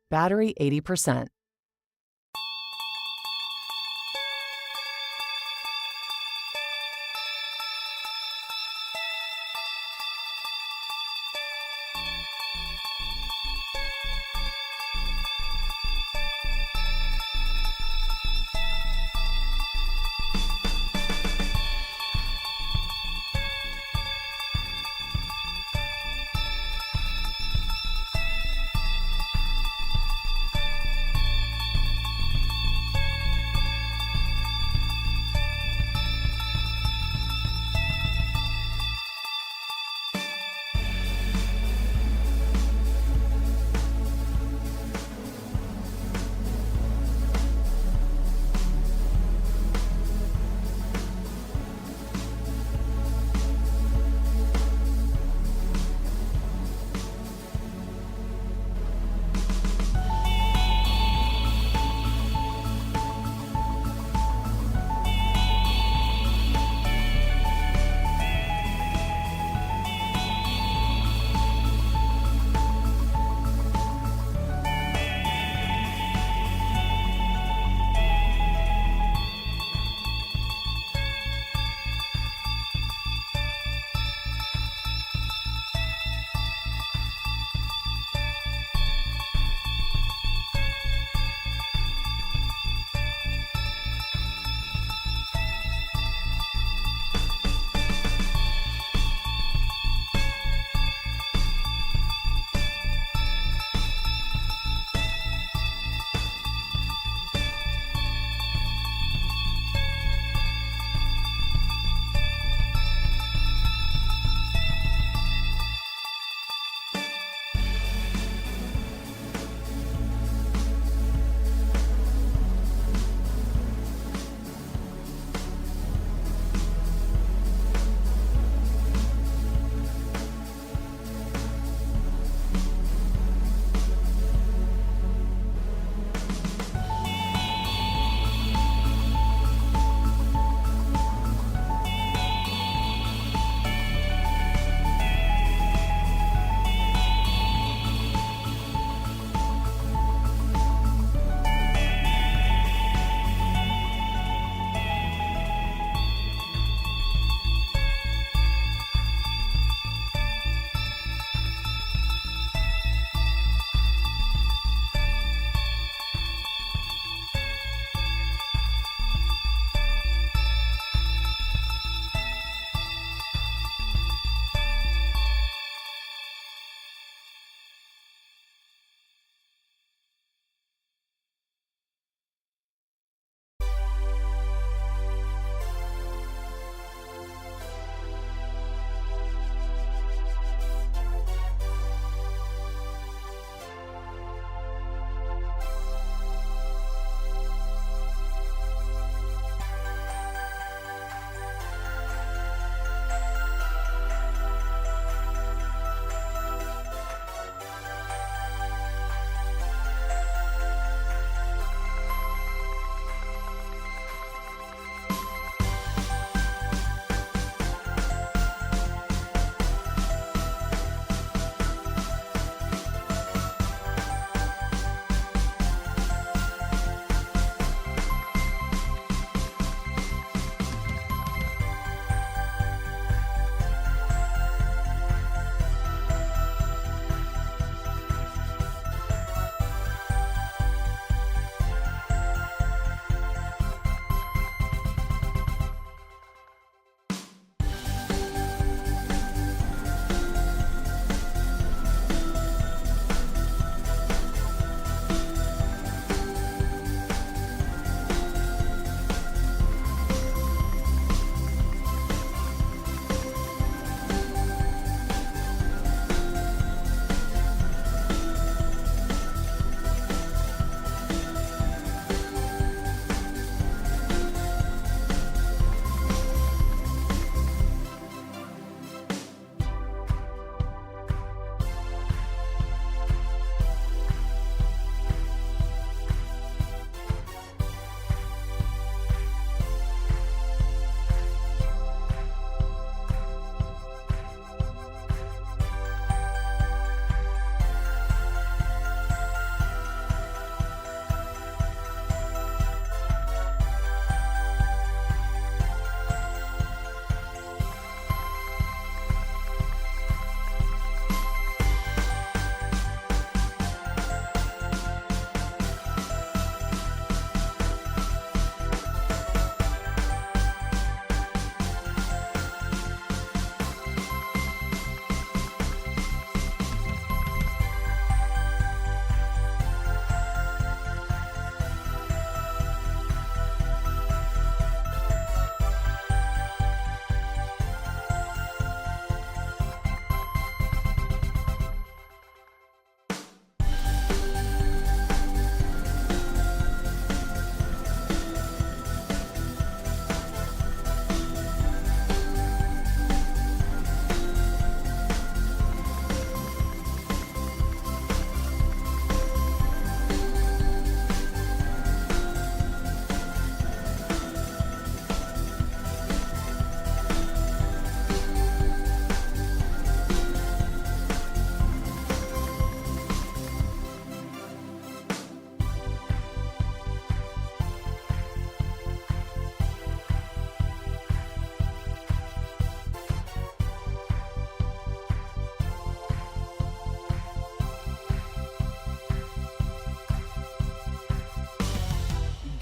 Battery 80%.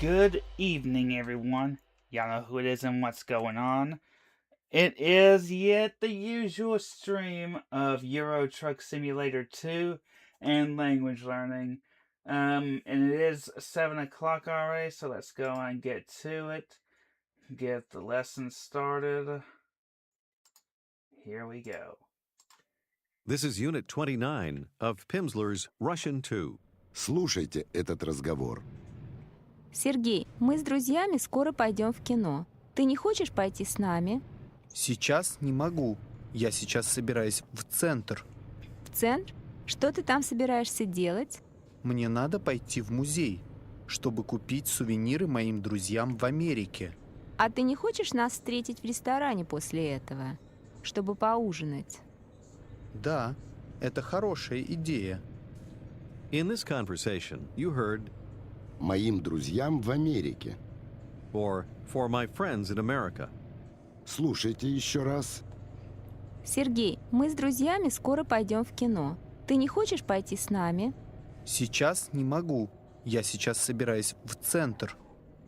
Good evening, everyone. Y'all know who it is and what's going on. It is yet the usual stream of Euro Truck Simulator 2 and language learning. And it is 7 o'clock already, so let's go and get to it. Get the lesson started. Here we go. This is Unit 29 of Pimsleur's Russian 2. Слушайте этот разговор. Сергей, мы с друзьями скоро пойдем в кино. Ты не хочешь пойти с нами? Сейчас не могу. Я сейчас собираюсь в центр. В центр? Что ты там собираешься делать? Мне надо пойти в музей, чтобы купить сувениры моим друзьям в Америке. А ты не хочешь нас встретить в ресторане после этого, чтобы поужинать? Да, это хорошая идея. In this conversation, you heard Моим друзьям в Америке. or for my friends in America. Слушайте еще раз. Сергей, мы с друзьями скоро пойдем в кино. Ты не хочешь пойти с нами? Сейчас не могу. Я сейчас собираюсь в центр.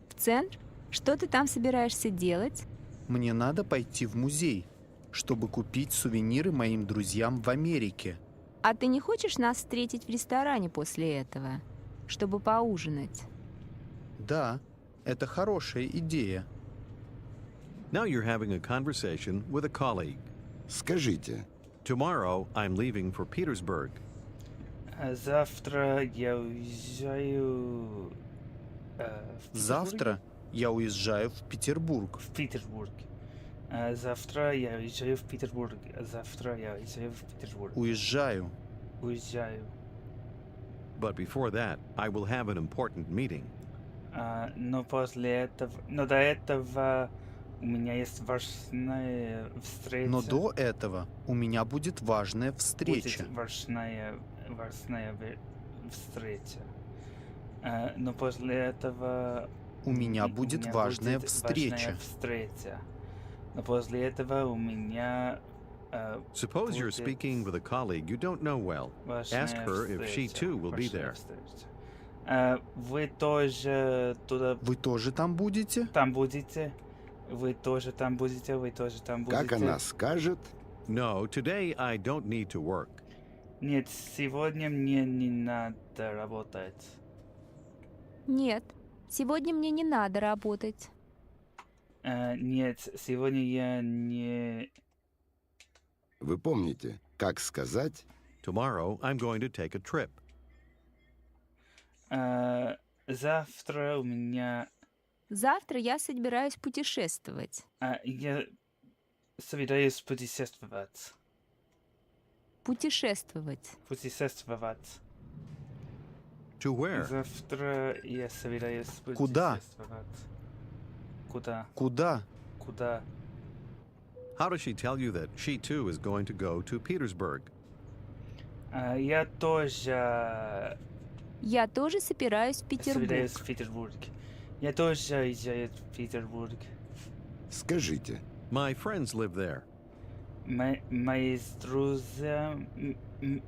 В центр? Что ты там собираешься делать? Мне надо пойти в музей, чтобы купить сувениры моим друзьям в Америке. А ты не хочешь нас встретить в ресторане после этого, чтобы поужинать? Да, это хорошая идея. Now you're having a conversation with a colleague. Скажите, Tomorrow, I'm leaving for Petersburg. Завтра я уезжаю... Завтра я уезжаю в Петербург. В Петербург. Завтра я уезжаю в Петербург. Завтра я уезжаю в Петербург. Уезжаю. Уезжаю. But before that, I will have an important meeting. Но после этого... Но до этого у меня есть важная встреча. Но до этого у меня будет важная Будет встреча. важная встреча. Но после этого... У меня будет важная встреча. встреча. Но после этого у меня... Suppose you're будет speaking with a colleague you don't know well. важная Ask her if she встреча, too will be важная there. встреча. Вы тоже туда... Вы тоже там будете? Там будете? Вы тоже там будете? Вы тоже там будете? как она скажет, No, today I don't need to work. Нет, сегодня мне не надо работать. Нет, сегодня мне не надо работать. Нет, сегодня я не... вы помните, как сказать, Tomorrow, I'm going to take a trip. Завтра у меня... Завтра я собираюсь путешествовать. Я собираюсь путешествовать. Путешествовать. Путешествовать. To where? Завтра я собираюсь Куда? путешествовать. Куда? Куда? Куда? How does she tell you that she too is going to go to Petersburg? Я тоже Я тоже собираюсь в собираюсь Петербург. в Петербург. Я тоже уезжаю в Петербург. скажите, My friends live there. Мои друзья...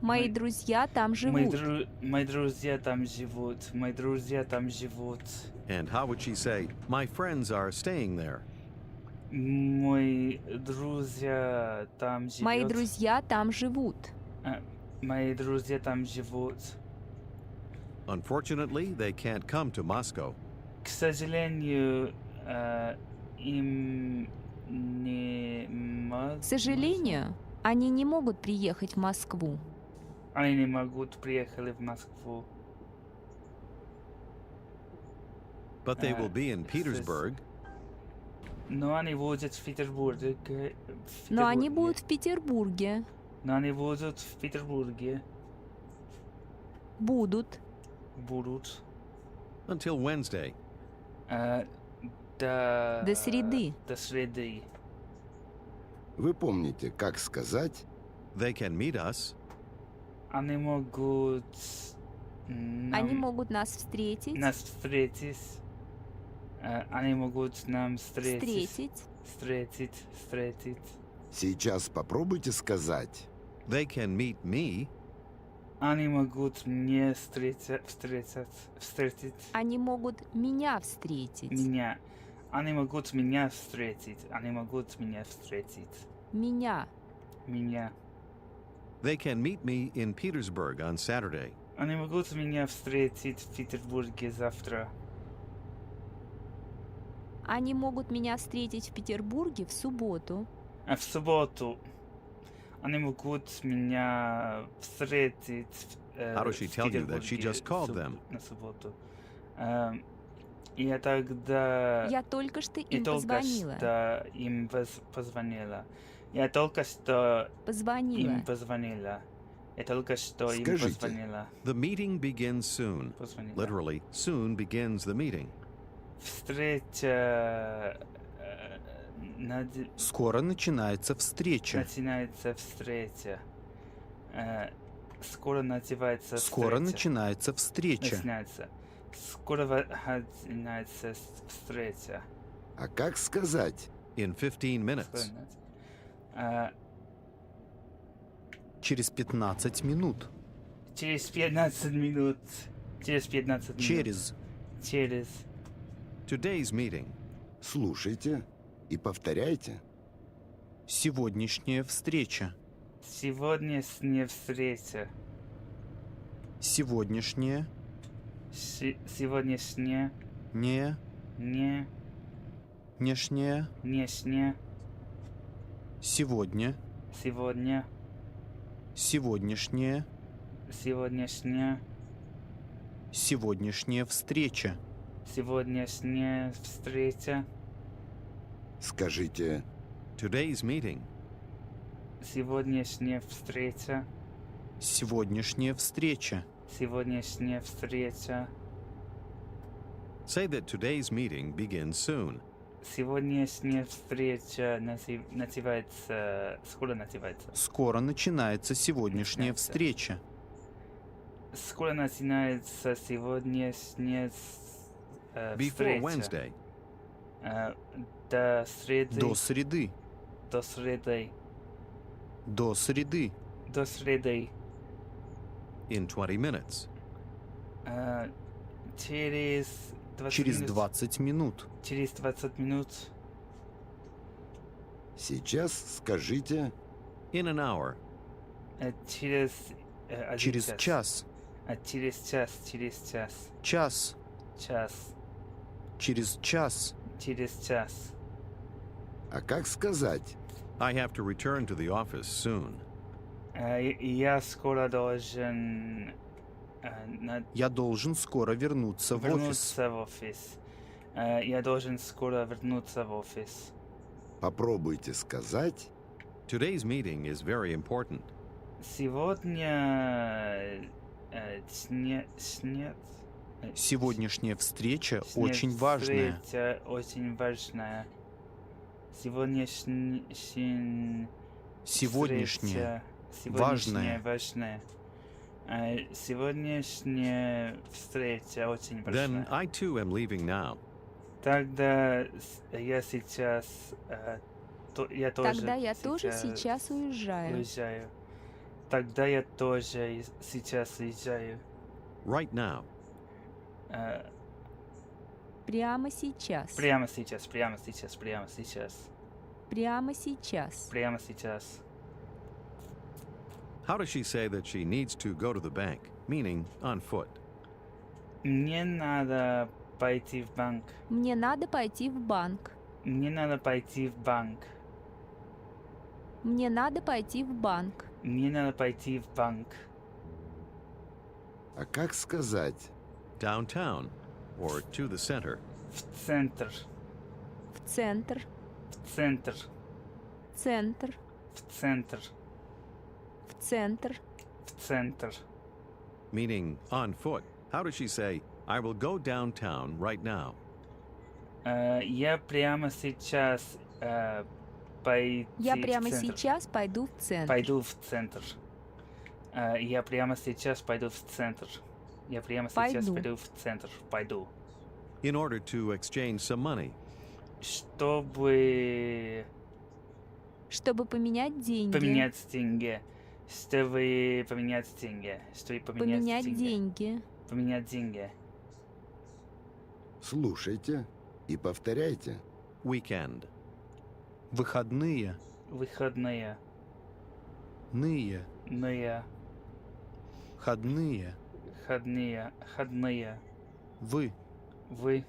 Мои друзья там живут. Мои друзья там живут. Мои друзья там живут. And how would she say, my friends are staying there? Мои друзья там живут. Мои друзья там живут. Мои друзья там живут. Unfortunately, they can't come to Moscow. К сожалению, им не К сожалению, они не могут приехать в Москву. Они не могут приехать в Москву. But they will be in Petersburg. Но они будут в Петербурге. Но они будут в Петербурге. Но они будут в Петербурге. Будут. Будут. Until Wednesday. До среды. До среды. вы помните, как сказать, They can meet us. Они могут... Они могут нас встретить. Нас встретить. Они могут нам встретить. Встретить. сейчас попробуйте сказать, They can meet me. Они могут мне встретить Они могут меня встретить. меня. Они могут меня встретить. Они могут меня встретить. Меня. Меня. They can meet me in Petersburg on Saturday. Они могут меня встретить в Петербурге завтра. Они могут меня встретить в Петербурге в субботу. А в субботу. Они могут меня встретить How does she в tell you that she Петербурге just called them? на субботу. Я тогда... Я только что Я им только позвонила. что им позвонила. Я только что Позвонила. им позвонила. Я только что им Скажите. позвонила. The meeting begins soon. Позвонила. Literally, soon begins the meeting. Встреча... Скоро начинается встреча. Начинается встреча. Скоро начинается встреча. Скоро начинается встреча. Начинается. Скоро начинается встреча. А как сказать? In 15 minutes. Через 15 минут. Через 15 минут. Через 15 минут. Через. Через. Today's meeting. Слушайте и повторяйте. Сегодняшняя встреча. Сегодняшняя встреча. Сегодняшняя. Сегодняшняя. Не. Не. Нешняя. Нешняя. Сегодня. Сегодня. Сегодняшняя. Сегодняшняя. Сегодняшняя встреча. Сегодняшняя встреча. Скажите, Today's meeting. Сегодняшняя встреча. Сегодняшняя встреча. Сегодняшняя встреча. Say that today's meeting begins soon. Сегодняшняя встреча называется... Скоро называется. Скоро начинается сегодняшняя Начинается. встреча. Скоро начинается сегодняшняя Before встреча. Wednesday. До среды. До среды. До среды. До среды. До среды. In 20 minutes. Через 20 Через минут. 20 минут. Через 20 минут. сейчас скажите, In an hour. Через один Через час. Через час. Через час. Час. Час. Через час. Через час. а как сказать? I have to return to the office soon. Я скоро должен Я должен скоро вернуться в офис. вернуться в офис. Я должен скоро вернуться в офис. Попробуйте сказать, Today's meeting is very important. Сегодня Сегодняшняя встреча очень важная. Встреча очень важная. Сегодняшняя Сегодняшняя. Сегодняшняя важная. Сегодняшняя встреча очень Then важная. I too am leaving now. Тогда я сейчас я тоже Тогда я тоже сейчас уезжаю. уезжаю. Тогда я тоже сейчас уезжаю. Right now. Прямо сейчас. Прямо сейчас, прямо сейчас, прямо сейчас, Прямо сейчас. прямо сейчас. How does she say that she needs to go to the bank? Meaning on foot. Мне надо пойти в банк. Мне надо пойти в банк. Мне надо пойти в банк. Мне надо пойти в банк. Мне надо пойти в банк. а как сказать? Downtown. Or to the center. В центр. В центр. В центр. Центр. В центр. В центр. В центр. Meaning on foot. How does she say, I will go downtown right now? Я прямо сейчас пойти Я в прямо центр. сейчас пойду в центр. Пойду в центр. Я прямо сейчас пойду в центр. Я прямо сейчас Пойду. пойду в центр. Пойду. In order to exchange some money. Чтобы Чтобы поменять деньги. поменять деньги. Чтобы поменять деньги. Чтобы поменять Поменять деньги. деньги. Поменять деньги. Слушайте и повторяйте. Weekend. Выходные. Выходные. Ные. Ные. Входные. Ходные. Ходные. Вы. Вы.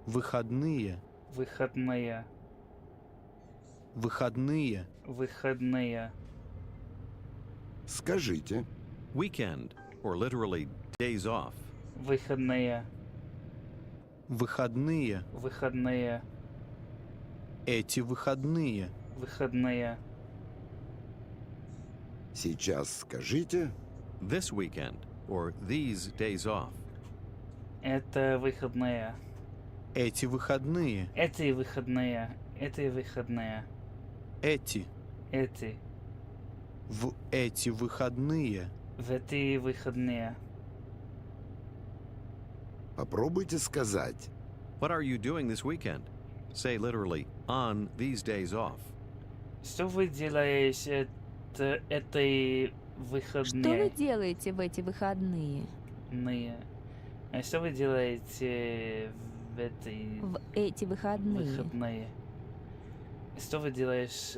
Выходные. Выходные. Выходные. Выходные. Скажите. Weekend, or literally days off. Выходные. Выходные. Выходные. Эти выходные. Выходные. Сейчас скажите. This weekend, or these days off. Это выходные. Эти выходные. Эти выходные. Эти выходные. Эти. Эти. В эти выходные. В эти выходные. Попробуйте сказать. What are you doing this weekend? Say literally, on these days off. Что вы делаете этой Что вы выходные? делаете в эти выходные? Что вы делаете в этой В эти выходные. выходные? Что вы делаешь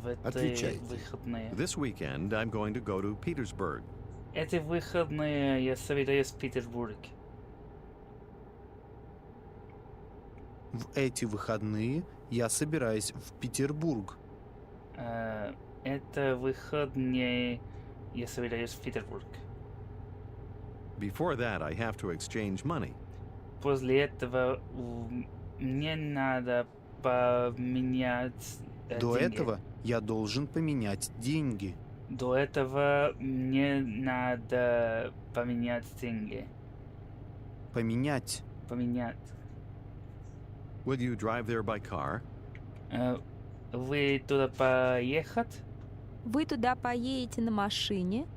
в эти Отвечайте. выходные? This weekend, I'm going to go to Petersburg. Эти выходные я собираюсь в Петербург. В эти выходные я собираюсь в Петербург. Это выходные я собираюсь в Петербург. Before that, I have to exchange money. После этого мне надо поменять До деньги. этого я должен поменять деньги. До этого мне надо поменять деньги. Поменять. Поменять. Will you drive there by car? Вы туда поехать? Вы туда поедете на машине?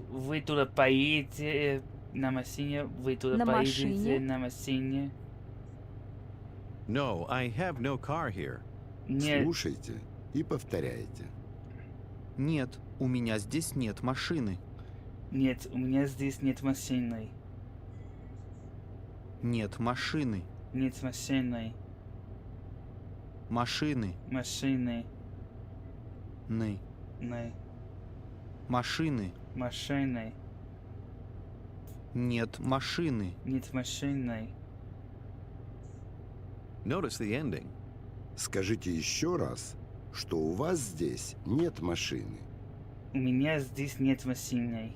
Вы туда поедете на машине? Вы туда На поедете машине? на машине? No, I have no car here. Нет, Слушайте и повторяйте. Нет, у меня здесь нет машины. нет, у меня здесь нет машины. Нет машины. Нет машины. Машины. Машины. Ны. Машины. Машины. Нет машины. Нет машины. Notice the ending. Скажите еще раз, что у вас здесь нет машины. У меня здесь нет машины.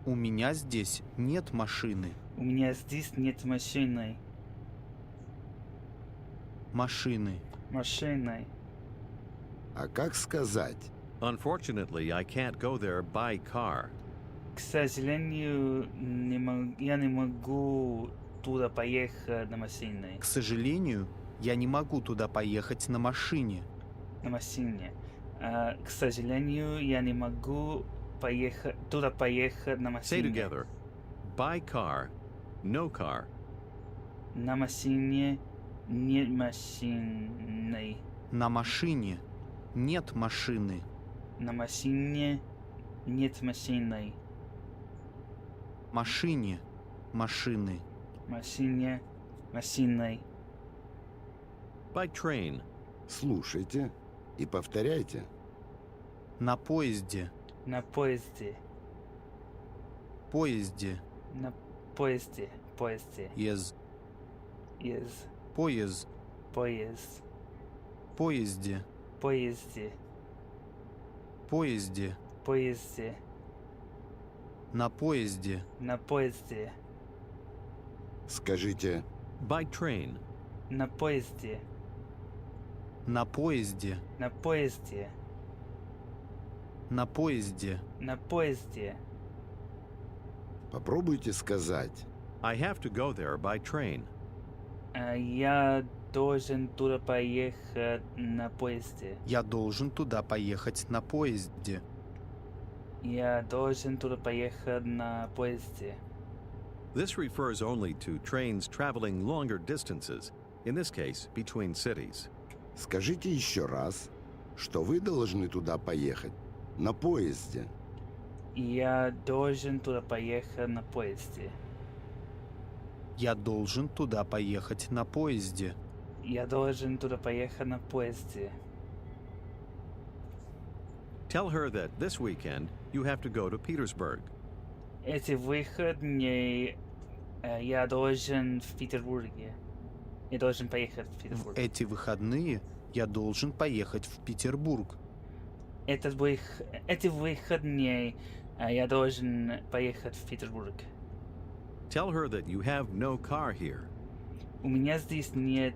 У меня здесь нет машины. У меня здесь нет машины. Машины. Машины. А как сказать? Unfortunately, I can't go there by car. К сожалению, я не могу туда поехать на машине. К сожалению, я не могу туда поехать на машине. На машине. К сожалению, я не могу туда поехать на Say машине. together, by car, no car. На машине нет машины. На машине нет машины. На машине нет машины. Машине машины. Машине машиной. By train. Слушайте и повторяйте. На поезде. На поезде. Поезде. На поезде. Поезде. Из. Из. Поезд. Поезд. Поезде. Поезде. Поезде. Поезде. На поезде. На поезде. Скажите. By train. На поезде. На поезде. На поезде. На поезде. На поезде. Попробуйте сказать. I have to go there by train. Я должен туда поехать на поезде. Я должен туда поехать на поезде. Я должен туда поехать на поезде. This refers only to trains traveling longer distances, in this case, between cities. Скажите еще раз. что вы должны туда поехать на поезде. Я должен туда поехать на поезде. Я должен туда поехать на поезде. Я должен туда поехать на поезде. Tell her that this weekend you have to go to Petersburg. Эти выходные я должен в Петербурге. Я должен поехать в В Петербург. эти выходные я должен поехать в Петербург. Эти выходные я должен поехать в Петербург. Tell her that you have no car here. У меня здесь нет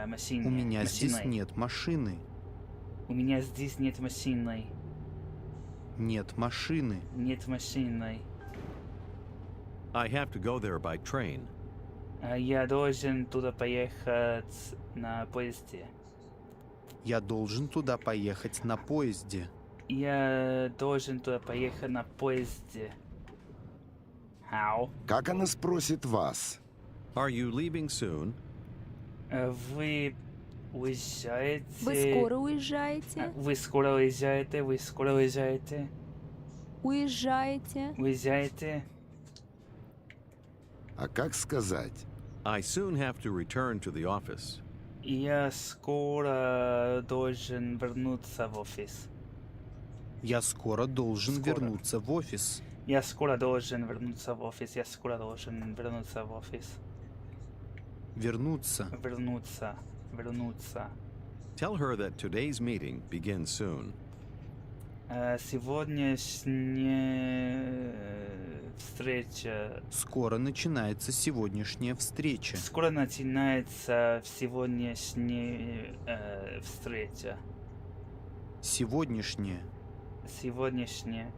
машины. У меня здесь машины. нет машины. У меня здесь нет машины. Нет машины. Нет машины. I have to go there by train. Я должен туда поехать на поезде. Я должен туда поехать на поезде. Я должен туда поехать на поезде. How? Как она спросит вас? Are you leaving soon? Вы уезжаете? Вы скоро уезжаете? Вы скоро уезжаете? Вы скоро уезжаете? Уезжаете? Уезжаете? А как сказать? I soon have to return to the office. Я скоро должен вернуться в офис. Я скоро должен Скоро. вернуться в офис. Я скоро должен вернуться в офис. Я скоро должен вернуться в офис. Вернуться. Вернуться. Вернуться. Tell her that today's meeting begins soon. Сегодняшняя встреча. Скоро начинается сегодняшняя встреча. Скоро начинается сегодняшняя встреча. Сегодняшняя. Сегодняшняя.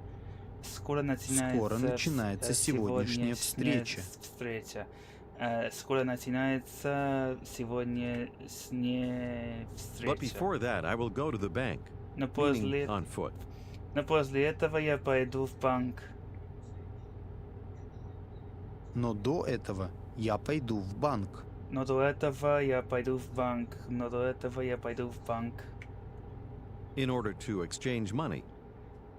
Скоро начинается, Скоро начинается сегодняшняя встреча. встреча. Скоро начинается сегодняшняя But встреча. before that, I will go to the bank, Но meaning on foot. после этого я пойду в банк. Но до этого я пойду в банк. Но до этого я пойду в банк. In order to exchange money.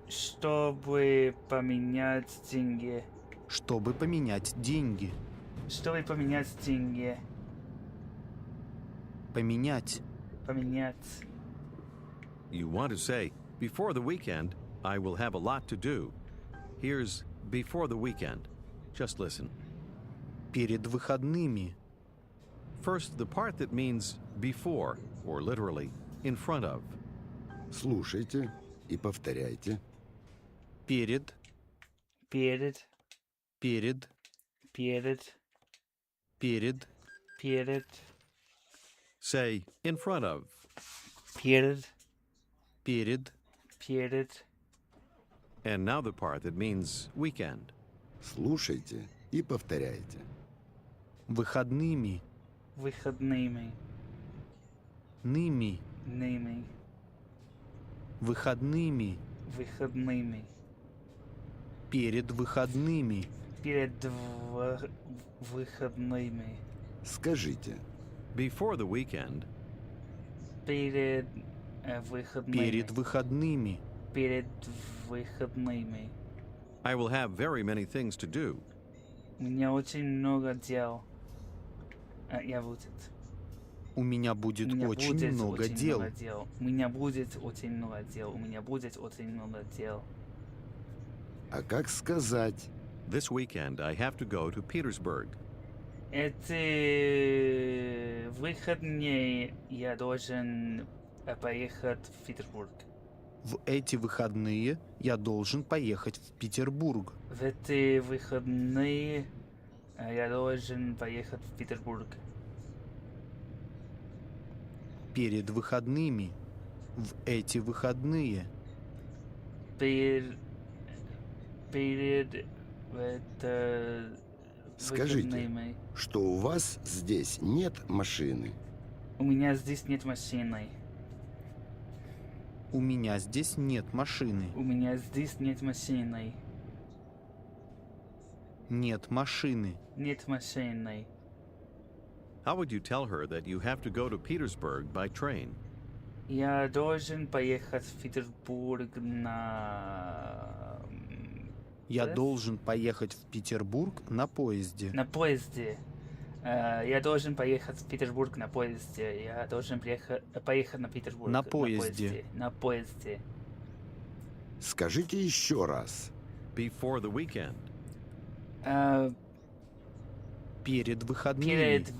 Чтобы поменять деньги. Чтобы поменять деньги. Чтобы поменять деньги. Поменять. Поменять. You want to say, before the weekend, I will have a lot to do. Here's before the weekend. Just listen. Перед выходными. First, the part that means before, or literally, in front of. Слушайте и повторяйте. Перед. Перед. Перед. Перед. Перед. Перед. Say, in front of. Перед. Перед. Перед. And now the part that means weekend. Слушайте и повторяйте. Выходными. Выходными. Ными. Ними. Выходными. Выходными. Перед выходными. Перед выходными. Скажите. Before the weekend, Перед выходными. Перед выходными. Перед выходными. I will have very many things to do. У меня очень много дел. Я будет. У меня будет У меня очень будет много очень дел. много дел. У меня будет очень много дел. У меня будет очень много дел. А как сказать? This weekend, I have to go to Petersburg. Эти выходные я должен поехать в Петербург. В эти выходные я должен поехать в Петербург. В эти выходные я должен поехать в Петербург. Перед выходными. В эти выходные. Перед это Скажите, выходными. что у вас здесь нет машины. У меня здесь нет машины. У меня здесь нет машины. У меня здесь нет машины. Нет машины. Нет машины. How would you tell her that you have to go to Petersburg by train? Я должен поехать в Петербург на... Я поезд? должен поехать в Петербург на поезде. На поезде. Я должен поехать в Петербург на поезде. Я должен поехать на Петербург На поезде. На поезде. Скажите еще раз. Before the weekend. Э, Перед выходными. Перед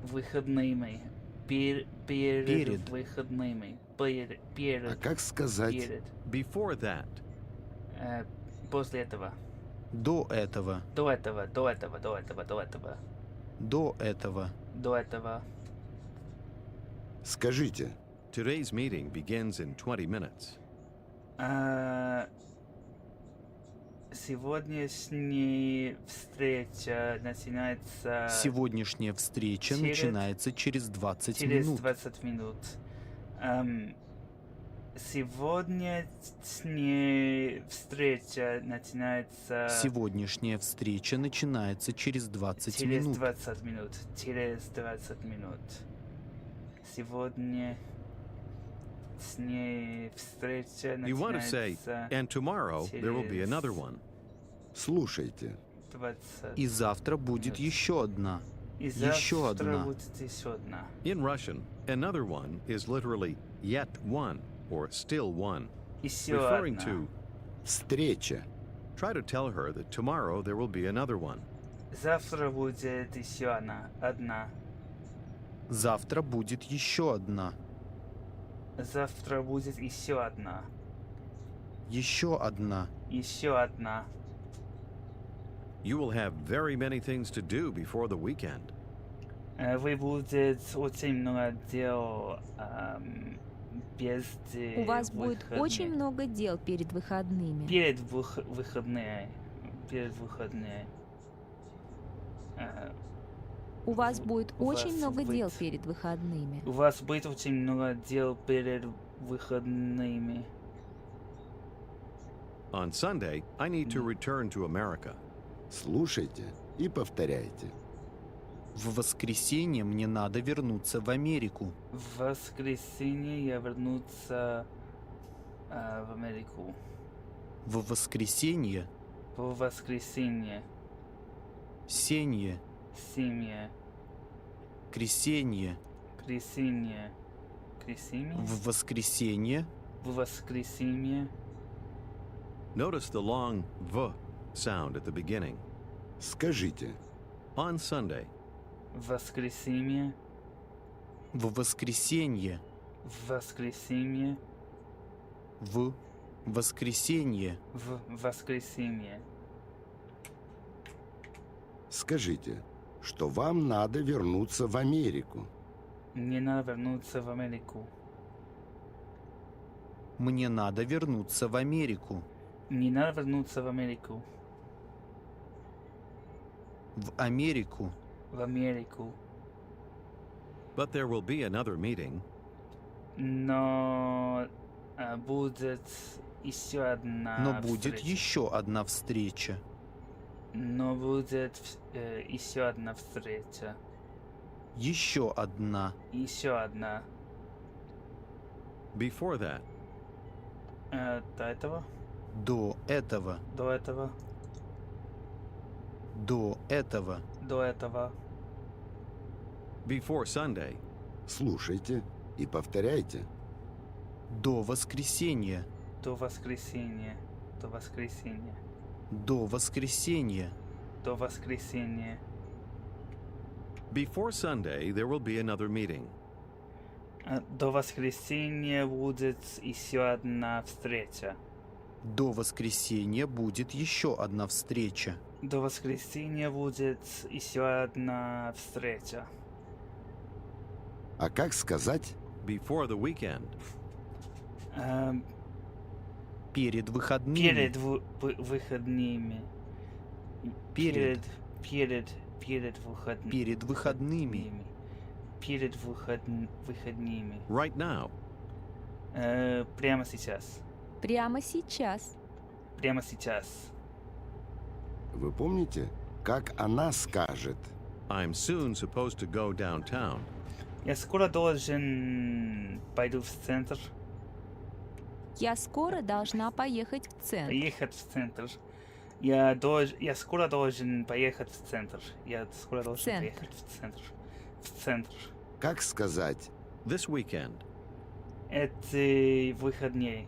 выходными. Перед Перед. выходными. А Перед. как сказать? Перед. Before that. После этого. До этого. До этого. До этого. До этого. До этого. До этого. До этого. Скажите. Today's meeting begins in 20 minutes. Сегодняшняя встреча начинается Сегодняшняя встреча через- начинается через 20 через минут. 20 минут. Сегодняшняя встреча начинается Сегодняшняя встреча начинается через 20 через минут. 20 минут. Через 20 минут. Сегодняшняя встреча You want to say, начинается and tomorrow there will be через another one. Слушайте. 20. И завтра будет минут. еще одна. И еще завтра одна. будет еще одна. In Russian, another one is literally yet one or still one, Еще referring одна. to. Встреча. Try to tell her that tomorrow there will be another one. Завтра будет еще одна. Одна. Завтра будет еще одна. Завтра будет еще одна. Еще одна. Еще одна. You will have very many things to do before the weekend. Вы будет очень много дел без У вас будет очень много дел перед выходными. Перед выходные. Перед выходные. У вас будет у очень вас много будет- дел перед выходными. У вас будет очень много дел перед выходными. On Sunday, I need to return to America. Слушайте и повторяйте. В воскресенье мне надо вернуться в Америку. В воскресенье я вернуться в Америку. В воскресенье, В воскресенье. сенье, Семья. кресенье. Кресенье. Кресенье? В воскресенье, В воскресенье. Notice the long v sound at the beginning. Скажите. On Sunday, В воскресенье. в воскресенье, В воскресенье. в воскресенье, В воскресенье. Скажите, что вам надо вернуться в Америку. Мне надо вернуться в Америку. мне надо вернуться в Америку. Мне надо вернуться в Америку. В Америку. В Америку. but there will be another meeting. Но будет еще одна Но будет встреча. еще одна встреча. Но будет еще одна встреча. Еще одна. Еще одна. Before that, До этого? До этого. До этого? До этого. До этого? before Sunday, Слушайте и повторяйте. До воскресенья. До воскресенья. До воскресенья. До воскресенья. До воскресенья. before Sunday, there will be another meeting. До воскресенья будет еще одна встреча. До воскресенья будет еще одна встреча. До воскресенья будет еще одна встреча. А как сказать? Before the weekend, Перед выходными. Перед выходными. Перед. Перед выходными. Перед выходными. Перед выходными. right now, Прямо сейчас. Прямо сейчас. Прямо сейчас. Вы помните, как она скажет? I'm soon supposed to go downtown. Я скоро должен пойду в центр. Я скоро должна поехать в центр. Поехать в центр. Я скоро должен поехать в центр. Я скоро должен центр. поехать в центр. В центр. Как сказать This weekend. Это выходные.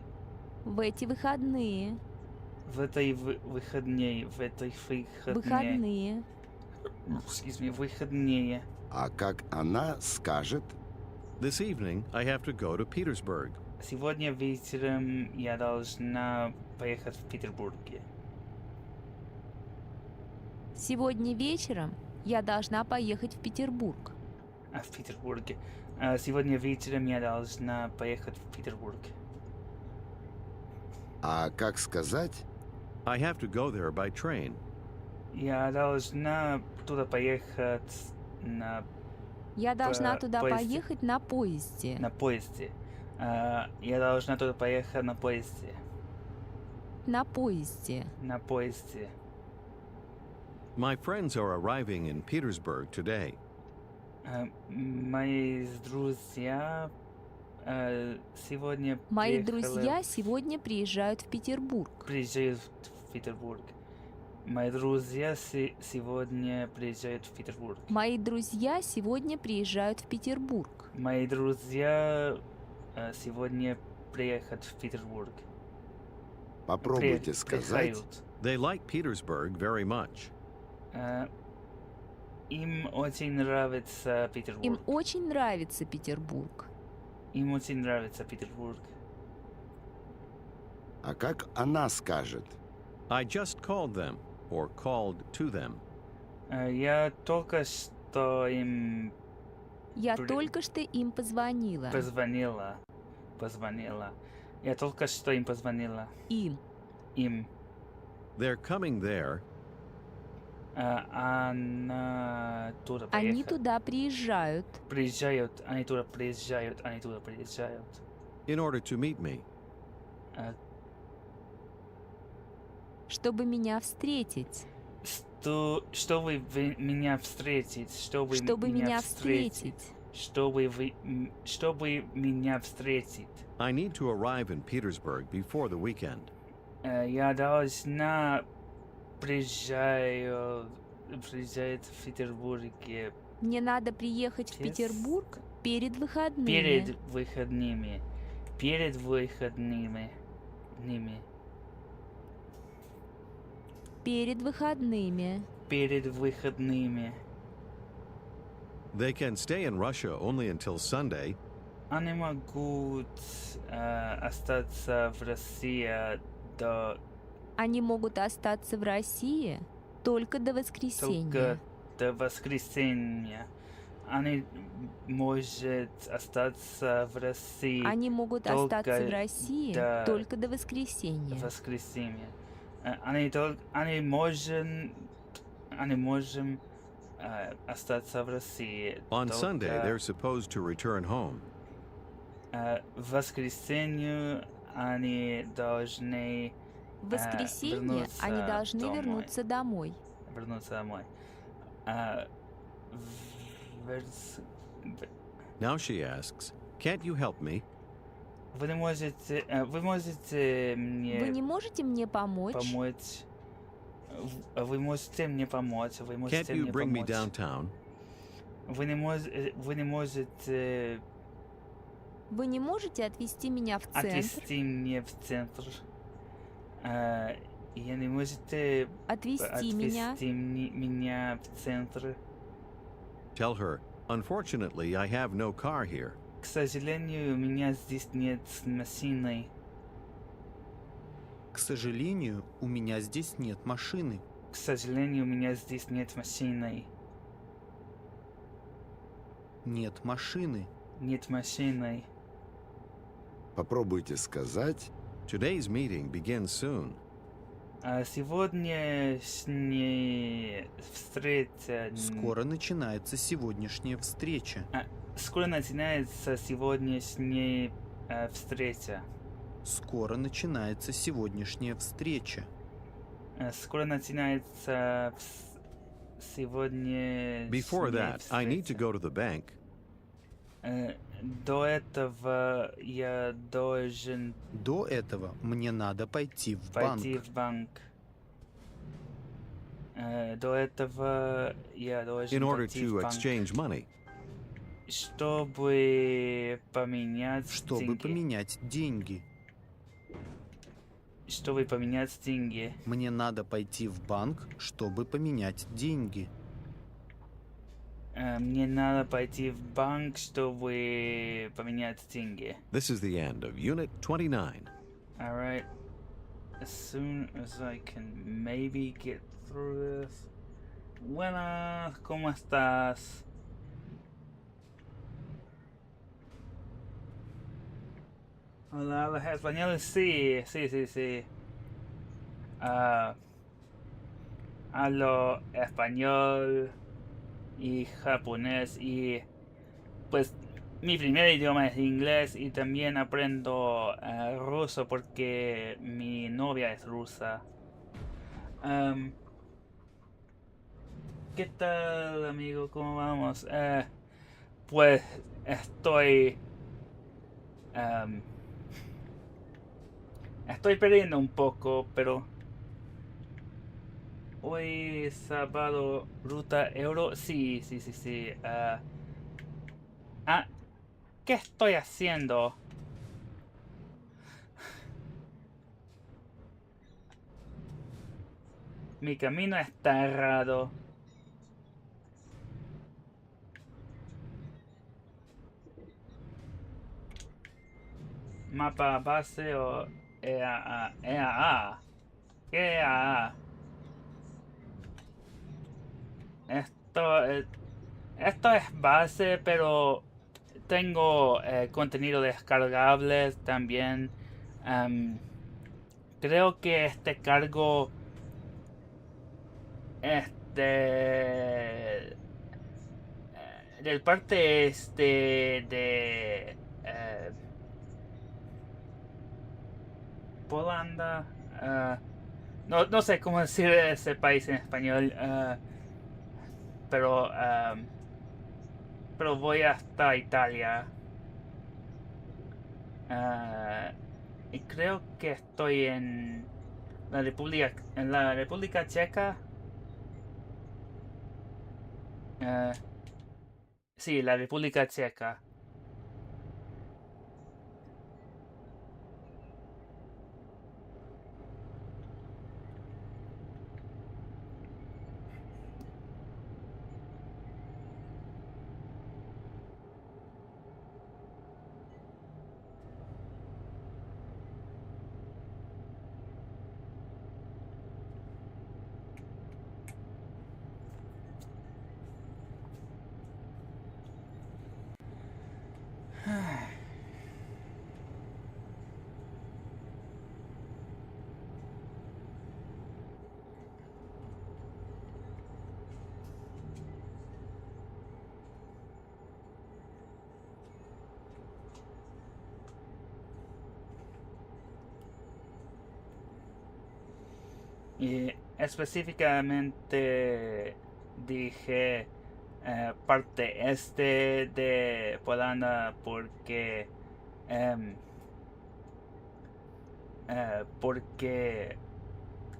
В эти выходные. В этой выходные. В этой выходные. Выходные. Excuse me, выходные. А как она скажет This evening, I have to go to Petersburg. Сегодня вечером я должна поехать в Петербурге. Сегодня вечером я должна поехать в Петербург. В Петербурге. Сегодня вечером я должна поехать в Петербург. А как сказать I have to go there by train. Я должна туда поехать на Я должна туда поезде. поехать на поезде. поезде. Я должна туда поехать на поезде. На поезде. На поезде. My friends are arriving in Petersburg today. Мои друзья сегодня Мои друзья сегодня приезжают в Петербург. приезжают в Петербург. Мои друзья сегодня приезжают в Петербург. Мои друзья сегодня приезжают в Петербург. Мои друзья сегодня приехают в Петербург. Попробуйте сказать Приезжают. They like Petersburg very much. Им очень нравится Петербург. Им очень нравится Петербург. Им очень нравится Петербург. А как она скажет I just called them, or called to them. Я только что им Я только что им позвонила. позвонила. Я только что им позвонила. Им. Им. They're coming there. Она туда Они поехала. туда приезжают, Они туда приезжают. In order to meet me. чтобы меня встретить. Чтобы меня встретить. Чтобы меня встретить. Чтобы меня встретить. I need to arrive in Petersburg before the weekend. Я должна приезжать в Петербурге Мне надо приехать в Yes. Петербург перед выходными. перед выходными. Ними. Перед выходными. Перед выходными. They can stay in Russia only until Sunday. Они могут остаться в России до Они могут остаться в России только до воскресенья. только до воскресенья. Они могут остаться в России Они могут только остаться в России до только до воскресенья. воскресенья. Они можем остаться в России On только Sunday, they're supposed to return home. в воскресенье они должны В воскресенье вернуться они должны домой. вернуться домой. вернуться домой. Now she asks, can't you help me? Вы можете Вы мне не можете мне помочь? помочь? Вы можете мне помочь? Вы Can't можете you мне bring me помочь? downtown? Вы не можете Вы не можете отвезти меня в центр? отвезти меня в центр? Я не можете Отвезти меня? отвезти меня в центр? Tell her, unfortunately, I have no car here. К сожалению, у меня здесь нет машины. К сожалению, у меня здесь нет машины. К сожалению, у меня здесь нет машины. Нет машины. Нет машины. Попробуйте сказать Today's meeting begins soon. Сегодняшняя встреча... Скоро начинается сегодняшняя встреча. Скоро начинается сегодняшняя встреча. Скоро начинается сегодняшняя встреча. Скоро начинается сегодня... Before that, I need to go to the bank. До этого я должен До этого мне надо пойти в пойти банк. в банк. До этого я In должен order пойти в to банк, exchange money. чтобы поменять Чтобы деньги. поменять деньги. Чтобы поменять деньги. Мне надо пойти в банк, чтобы поменять деньги. Мне надо пойти в банк, чтобы поменять деньги. This is the end of Unit 29. Alright. As soon as I can maybe get through this. Buenas, ¿cómo estás? Hola, ¿hablas español? Sí, sí, sí, sí. Hablo español y japonés y pues mi primer idioma es inglés y también aprendo ruso porque mi novia es rusa. Am, ¿Qué tal, amigo? ¿Cómo vamos? Pues estoy... am, estoy perdiendo un poco, pero hoy sábado ruta euro. Sí, sí, sí, sí. Ah, ¿qué estoy haciendo? Mi camino está errado. Mapa base o EAA. EAA. ¿Qué EAA? Esto, esto es base, pero tengo contenido descargable también. Am, Creo que este cargo, del parte de Polanda. No, no sé cómo decir ese país en español. Pero pero voy hasta Italia. Ah, y creo que estoy en la República Checa. Ah, sí, la República Checa. Y específicamente dije parte este de Polanda em, porque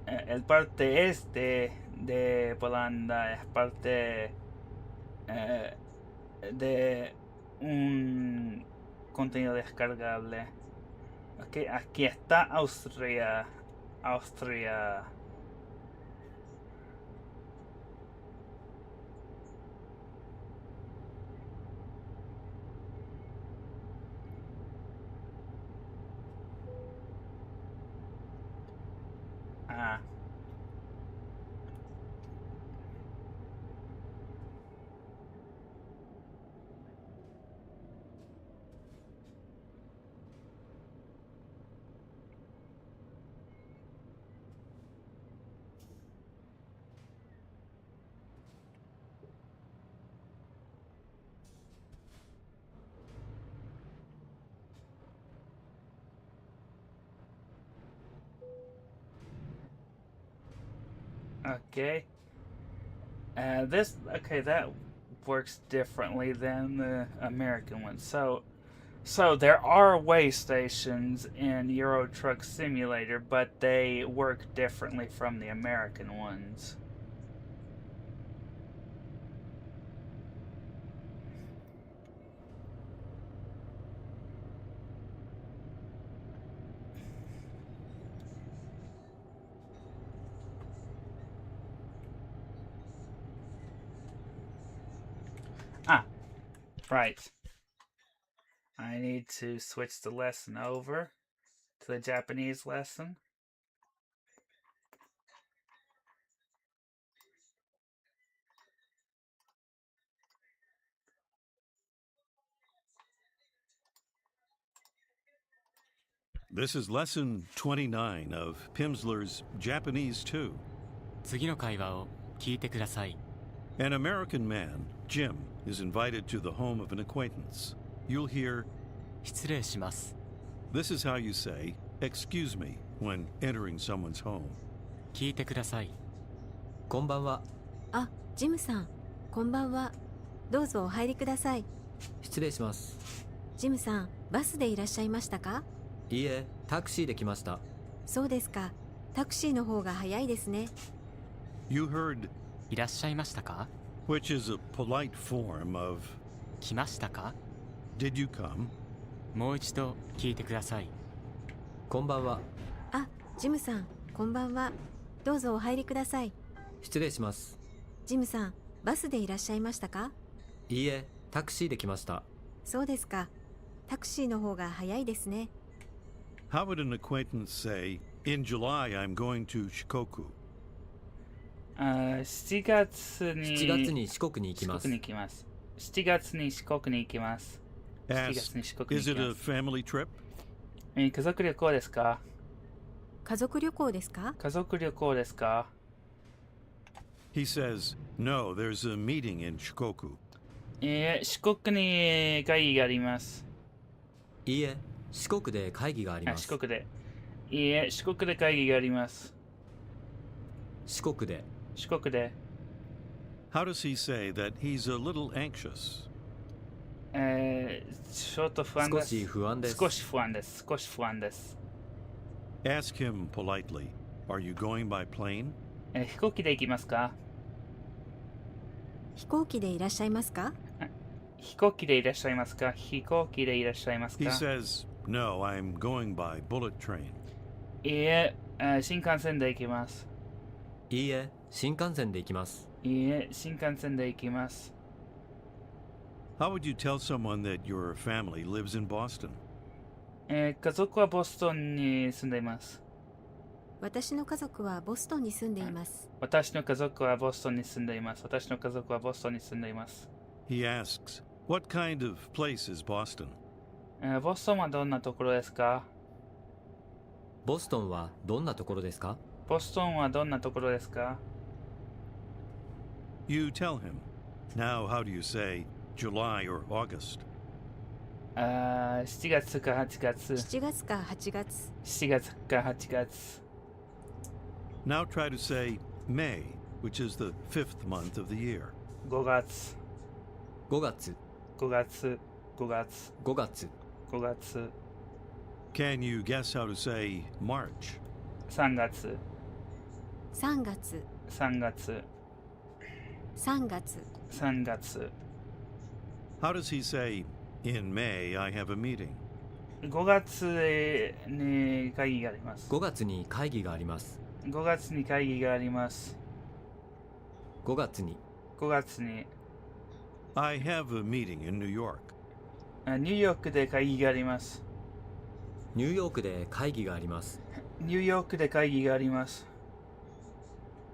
el parte este de Polanda es parte eh, de un contenido descargable. Ok, aquí está Austria. Austria. Ah, okay. This okay. That works differently than the American one. So there are way stations in Euro Truck Simulator, but they work differently from the American ones. Ah, right. I need to switch the lesson over to the Japanese lesson. This is lesson 29 of Pimsleur's Japanese 2. 次の会話を聞いてください。 An American man, Jim, is invited to the home of an acquaintance. You'll hear, 失礼します。 this is how you say, excuse me, when entering someone's home. 聞いてください。こんばんは。あ、ジムさん、こんばんは。どうぞお入りください。失礼します。ジムさん、バスでいらっしゃいましたか？いいえ、タクシーで来ました。そうですか。タクシーの方が早いですね。You heard, いらっしゃいましたか？ which is a polite form of, 来ましたか？ did you come? もう一度聞いてください。こんばんは。あ、ジムさん、こんばんは。どうぞお入りください。失礼します。ジムさん、バスでいらっしゃいましたか？いいえ、タクシーで来ました。そうですか。タクシーの方が早いですね。How would an acquaintance say, in July I'm going to Shikoku? 7月に7月に四国に行きます。7月に四国に行きます。7 Ask, 月に四国に is 行き it ま a す。family trip? 家族旅行ですか？家族旅行ですか？家族旅行ですか？ He says, no, there's a meeting in Shikoku. 四国に会議があります。いいえ、四国で会議があります。四国で。いいえ、四国で会議があります。四国で。四国で。How does he say that he's a little anxious? ちょっと不安です。少し不安です。少し不安です。少し不安です。Ask him politely, are you going by plane? 飛行機で行きますか？飛行機でいらっしゃいますか？飛行機でいらっしゃいますか？飛行機でいらっしゃいますか？ He says, no, I'm going by bullet train. いいえ、新幹線で行きます。いいえ、新幹線で行きます。いいえ、新幹線で行きます。How would you tell someone that your family lives in Boston? 家族はボストンに住んでいます。私の家族はボストンに住んでいます。私の家族はボストンに住んでいます。私の家族はボストンに住んでいます。He asks, what kind of place is Boston? ボストンはどんなところですか？ボストンはどんなところですか？ボストンはどんなところですか？ You tell him. Now, how do you say July or August? 7月か8月。7月か8月。7月か8月。Now try to say May, which is the 5th month of the year. 5月。5月。5月。5月。 5月。5月。Can you guess how to say March? 3月。3月。3月。3月。3月。How does he say, in May I have a meeting? 5月に会議があります。 5月に会議があります。5月に会議があります。5月に。5月に。I have a meeting in New York. ニューヨークで会議があります。ニューヨークで会議があります。ニューヨークで会議があります。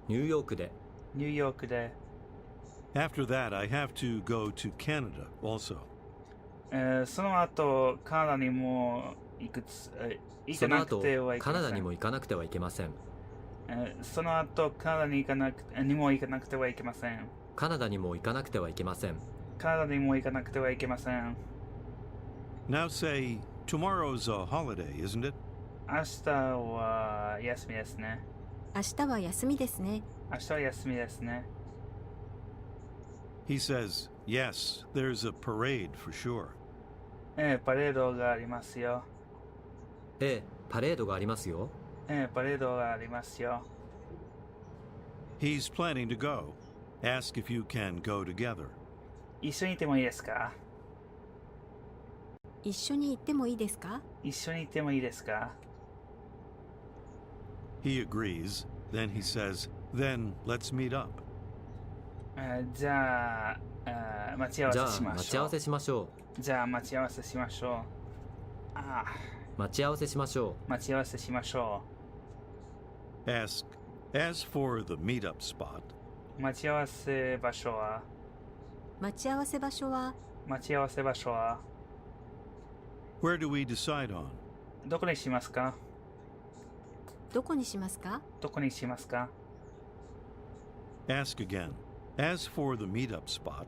ニューヨークで。ニューヨークで。After that, I have to go to Canada also. その後、カナダにも行かなくてはいけません。カナダにも行かなくてはいけません。その後、カナダに行かなくてはいけません。カナダにも行かなくてはいけません。カナダにも行かなくてはいけません。Now say, tomorrow's a holiday, isn't it? 明日は休みですね。明日は休みですね。明日は休みですね。He says, Yes, there's a parade for sure. パレードがありますよ。ええ、パレードがありますよ。パレードがありますよ。He's planning to go. Ask if you can go together. 一緒に行ってもいいですか？一緒に行ってもいいですか？一緒に行ってもいいですか？ He agrees. Then he says, Then let's meet up. じゃあ、待ち合わじゃあせしましょう。待ち合わせしましょじゃあ待ち合わせしましょう。ああ、う。待ち合わせしましょ待ち合わせしましょ Ask, As for the meetup spot, う。待ち合わせ場所は待ち合わせ場所は待ち合わせ場所は where do we decide on? どこにしますか？どこにしますか？どこにしますか？ Ask again. As for the meetup spot,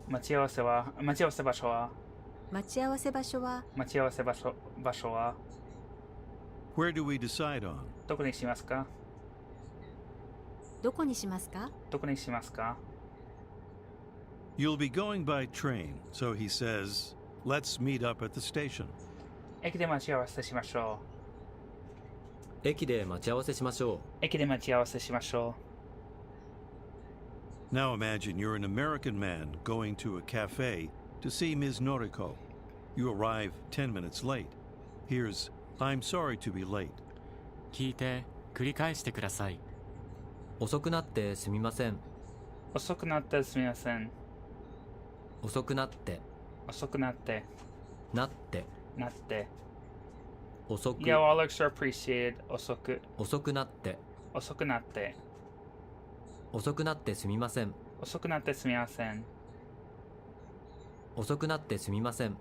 待ち合わせ場所は待ち合わせ場所は待ち合わせ場所は where do we decide on? どこにしますか？どこにしますか？どこにしますか？ You'll be going by train, so he says, Let's meet up at the station. 駅で待ち合わせしましょう。駅で待ち合わせしましょう。駅で待ち合わせしましょ Now imagine you're an American man going to a cafe to see Ms. Noriko. You arrive 10 minutes late. Here's, I'm sorry to be late. 聞いて繰り返してください。う。遅くなってすみません。う。遅くなってすみません。遅くなって、遅くなってなって、なって。遅く、 Yeah, all extra appreciated. 遅く遅くなって、遅くなって遅くなってすみません。遅くなってすみません。遅くなってすみません。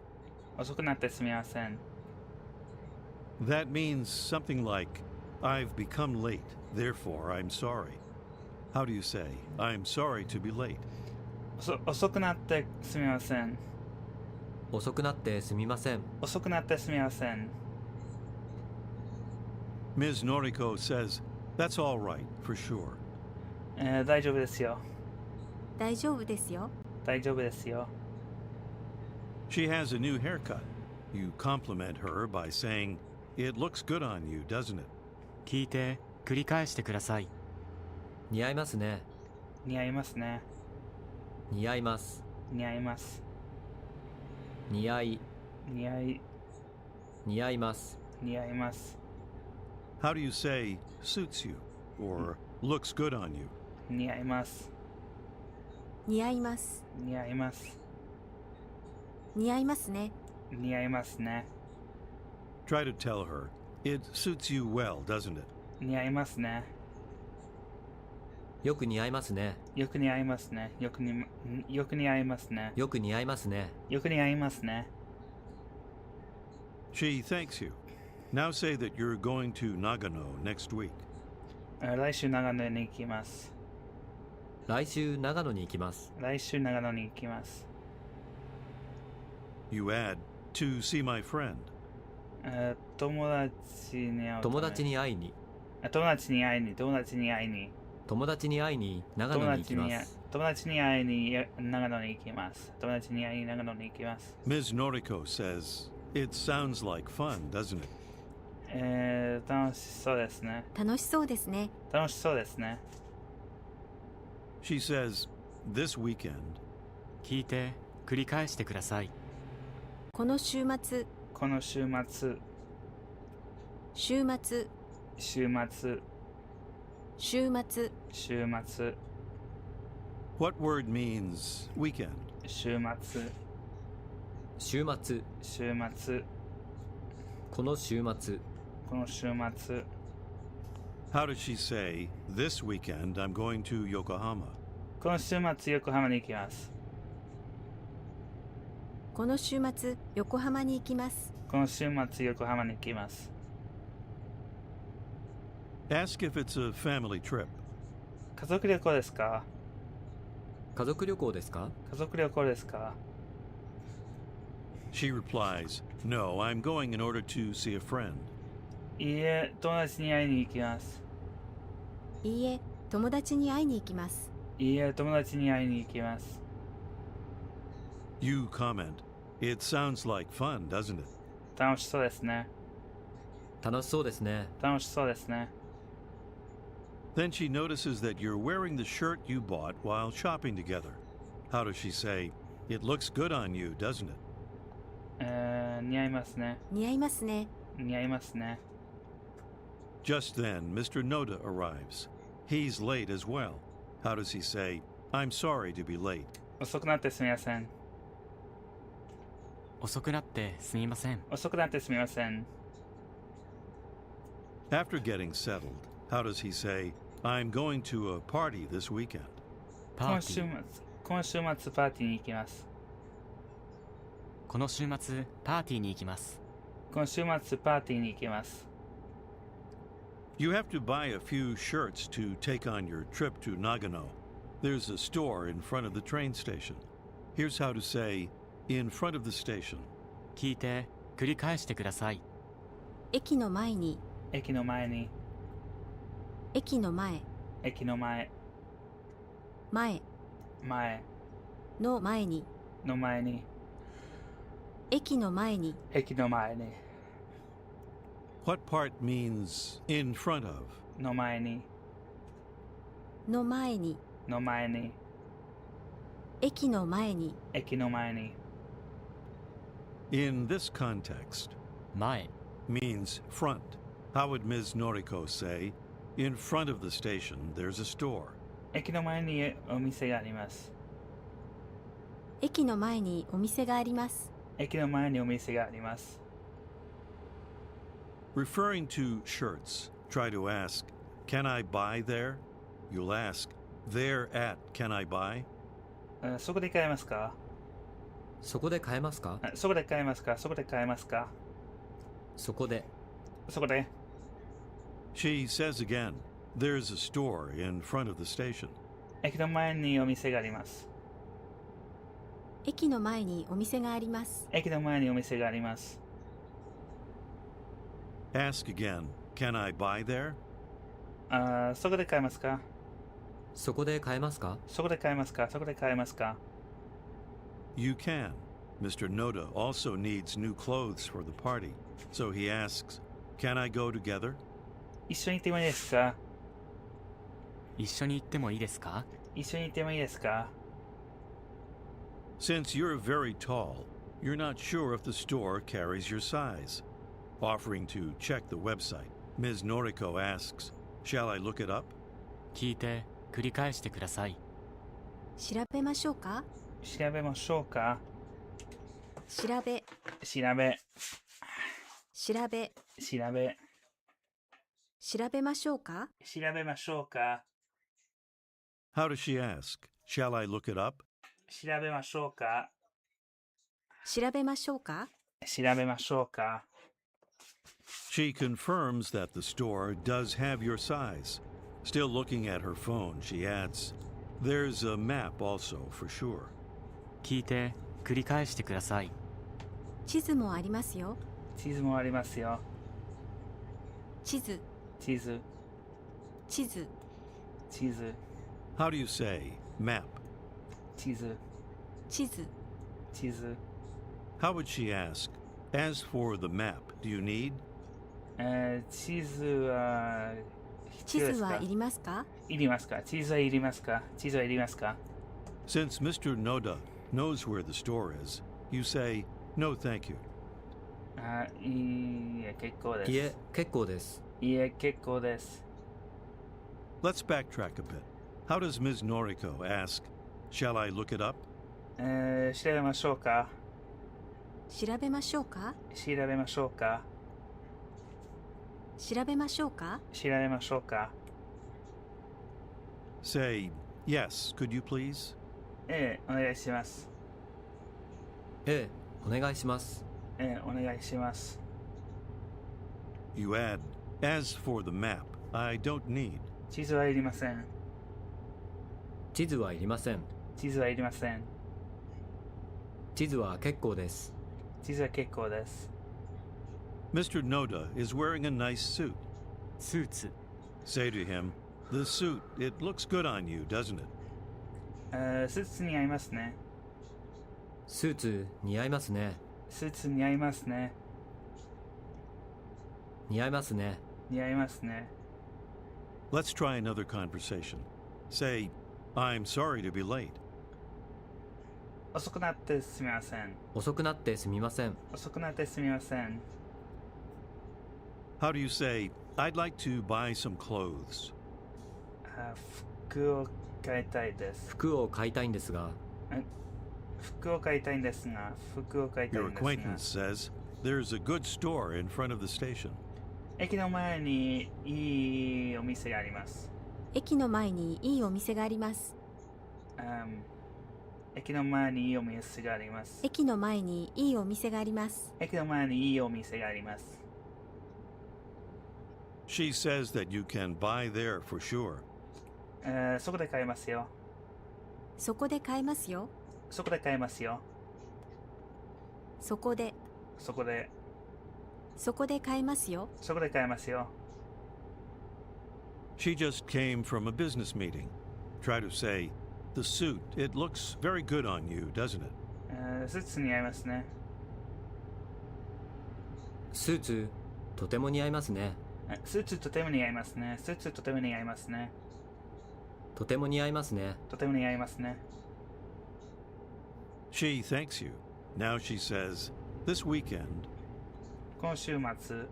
遅くなってすみません。 That means something like, I've become late, therefore I'm sorry. How do you say, I'm sorry to be late? 遅くなってすみません。遅くなってすみません。遅くなってすみません。 Ms. Noriko says, That's all right, for sure. 大丈夫ですよ。大丈夫ですよ。大丈夫ですよ。 She has a new haircut. You compliment her by saying, It looks good on you, doesn't it? 聞いて繰り返してください。似合いますね。似合いますね。似合います。似合います。似合い、似合い、似合います。似合います。 How do you say, suits you, or looks good on you? 似合います。似合います。似合います。似合いますね。似合いますね。 Try to tell her, It suits you well, doesn't it? 似合いますね。よく似合いますね。よく似合いますね。よく似合いますね。よく似合いますね。よく似合いますね。 She thanks you. Now say that you're going to Nagano next week. 来週長野に行きます。来週長野に行きます。来週長野に行きます。You add, to see my friend. 友達に会うため。友達に会いに、友達に会いに、友達に会いに。友達に会いに長野に行きます。友達に会いに長野に行きます。友達に会いに長野に行きます。 Ms. Noriko says, It sounds like fun, doesn't it? 楽しそうですね。楽しそうですね。楽しそうですね。 She says, This weekend, 聞いて繰り返してください。この週末、この週末、週末、週末、週末、週末、 what word means weekend? 週末、週末、週末、この週末、この週末。 How does she say, This weekend I'm going to Yokohama? この週末、横浜に行きます。この週末、横浜に行きます。この週末、横浜に行きます。 Ask if it's a family trip. 家族旅行ですか？家族旅行ですか？家族旅行ですか？ She replies, No, I'm going in order to see a friend. いいえ、友達に会いに行きます。いいえ、友達に会いに行きます。いいえ、友達に会いに行きます。You comment, "It sounds like fun, doesn't it?" 楽しそうですね。楽しそうですね。楽しそうですね。Then she notices that you're wearing the shirt you bought while shopping together. How does she say, "It looks good on you, doesn't it?" 似合いますね。似合いますね。似合いますね。Just then, Mr. Noda arrives. He's late as well. How does he say, "I'm sorry to be late"? 遅くなってすみません。遅くなってすみません。遅くなってすみません。After getting settled, how does he say, "I'm going to a party this weekend"? パーティー。今週末パーティーに行きます。この週末パーティーに行きます。今週末パーティーに行きます。You have to buy a few shirts to take on your trip to Nagano. There's a store in front of the train station. Here's how to say, "in front of the station." 聞いて繰り返してください。駅の前に、駅の前に、駅の前、駅の前、前前の前に、の前に、駅の前に、駅の前に、What part means "in front of"? の前に、の前に、の前に、駅の前に、駅の前に。In this context, 前。 means front. How would Ms. Noriko say, "In front of the station, there's a store"? 駅の前にお店があります。駅の前にお店があります。駅の前にお店があります。Referring to shirts, try to ask, "Can I buy there?" You'll ask, "There at can I buy?" そこで買えますか？そこで買えますか？そこで買えますか？そこで買えますか？そこで。そこで。She says again, "There's a store in front of the station." 駅の前にお店があります。駅の前にお店があります。駅の前にお店があります。Ask again, "Can I buy there?" そこで買えますか？そこで買えますか？そこで買えますか？そこで買えますか？ You can. Mr. Noda also needs new clothes for the party, so he asks, "Can I go together?" 一緒に行ってもいいですか？一緒に行ってもいいですか？一緒に行ってもいいですか？ Since you're very tall, you're not sure if the store carries your size. Offering to check the website, Ms. Noriko asks, "Shall I look it up?" 聞いて繰り返してください。調べましょうか？調べましょうか？調べ、調べ、調べ、調べ、調べましょうか？調べましょうか？ How does she ask? "Shall I look it up?" 調べましょうか？調べましょうか？調べましょうか？ She confirms that the store does have your size. Still looking at her phone, she adds, "There's a map also, for sure." 聞いて繰り返してください。地図もありますよ。地図もありますよ。地図、地図、地図、地図、 How do you say map? 地図、地図。地図。 How would she ask, "As for the map, do you need?" 地図は必地要ですか？図はいりますか？いりますか？地図はいりますか？地図はいりますか？ Since Mr. Noda knows where the store is, you say, "No, thank you." いいえ、結構です。いえ、結構です。いいえ、結構です。 Let's backtrack a bit. How does Ms. Noriko ask, "Shall I look it up?" 調べましょうか？調べましょうか？調べましょうか？調べましょうか？調べましょうか？ Say, "Yes, could you please?" お願いします。ええ、お願いします。お願いします。 You add, "As for the map, I don't need." 地図はいりません。地図はいりません。地図はいりません。地図は結構です。地図は結構です。 Mr. Noda is wearing a nice suit. スーツ。 Say to him, "The suit, it looks good on you, doesn't it?" スーツに合いますね。スーツ似合いますね。スーツ似合いますね。似合いますね。似合いますね。 Let's try another conversation. Say, I'm sorry to be late. 遅くなってすみません。遅くなってすみません。遅くなってすみません。 How do you say, I'd like to buy some clothes? 服を買いたいです。服を買いたいんですが、服を買いたいんですが、服を買いたい Your んですが。 acquaintance says, there's a good store in front of the station. 駅の前にいいお店があります。駅の前にいいお店があります。駅の前にいいお店があります。駅の前にいいお店があります。駅の前にいいお店があります。 She says that you can buy there for sure. そこで買えますよ。そこで買えますよ。そこで買えますよ。そこで。そこで。そこで買えますよ。そこで買えますよ。 She just came from a business meeting. Try to say, the suit, it looks very good on you, doesn't it? スーツ似合いますね。スーツとても似合いますね。スーツとても似合いますね。スーツとても似合いますね。とても似合いますね。とても似合いますね。 She thanks you. Now she says, this weekend, この週末、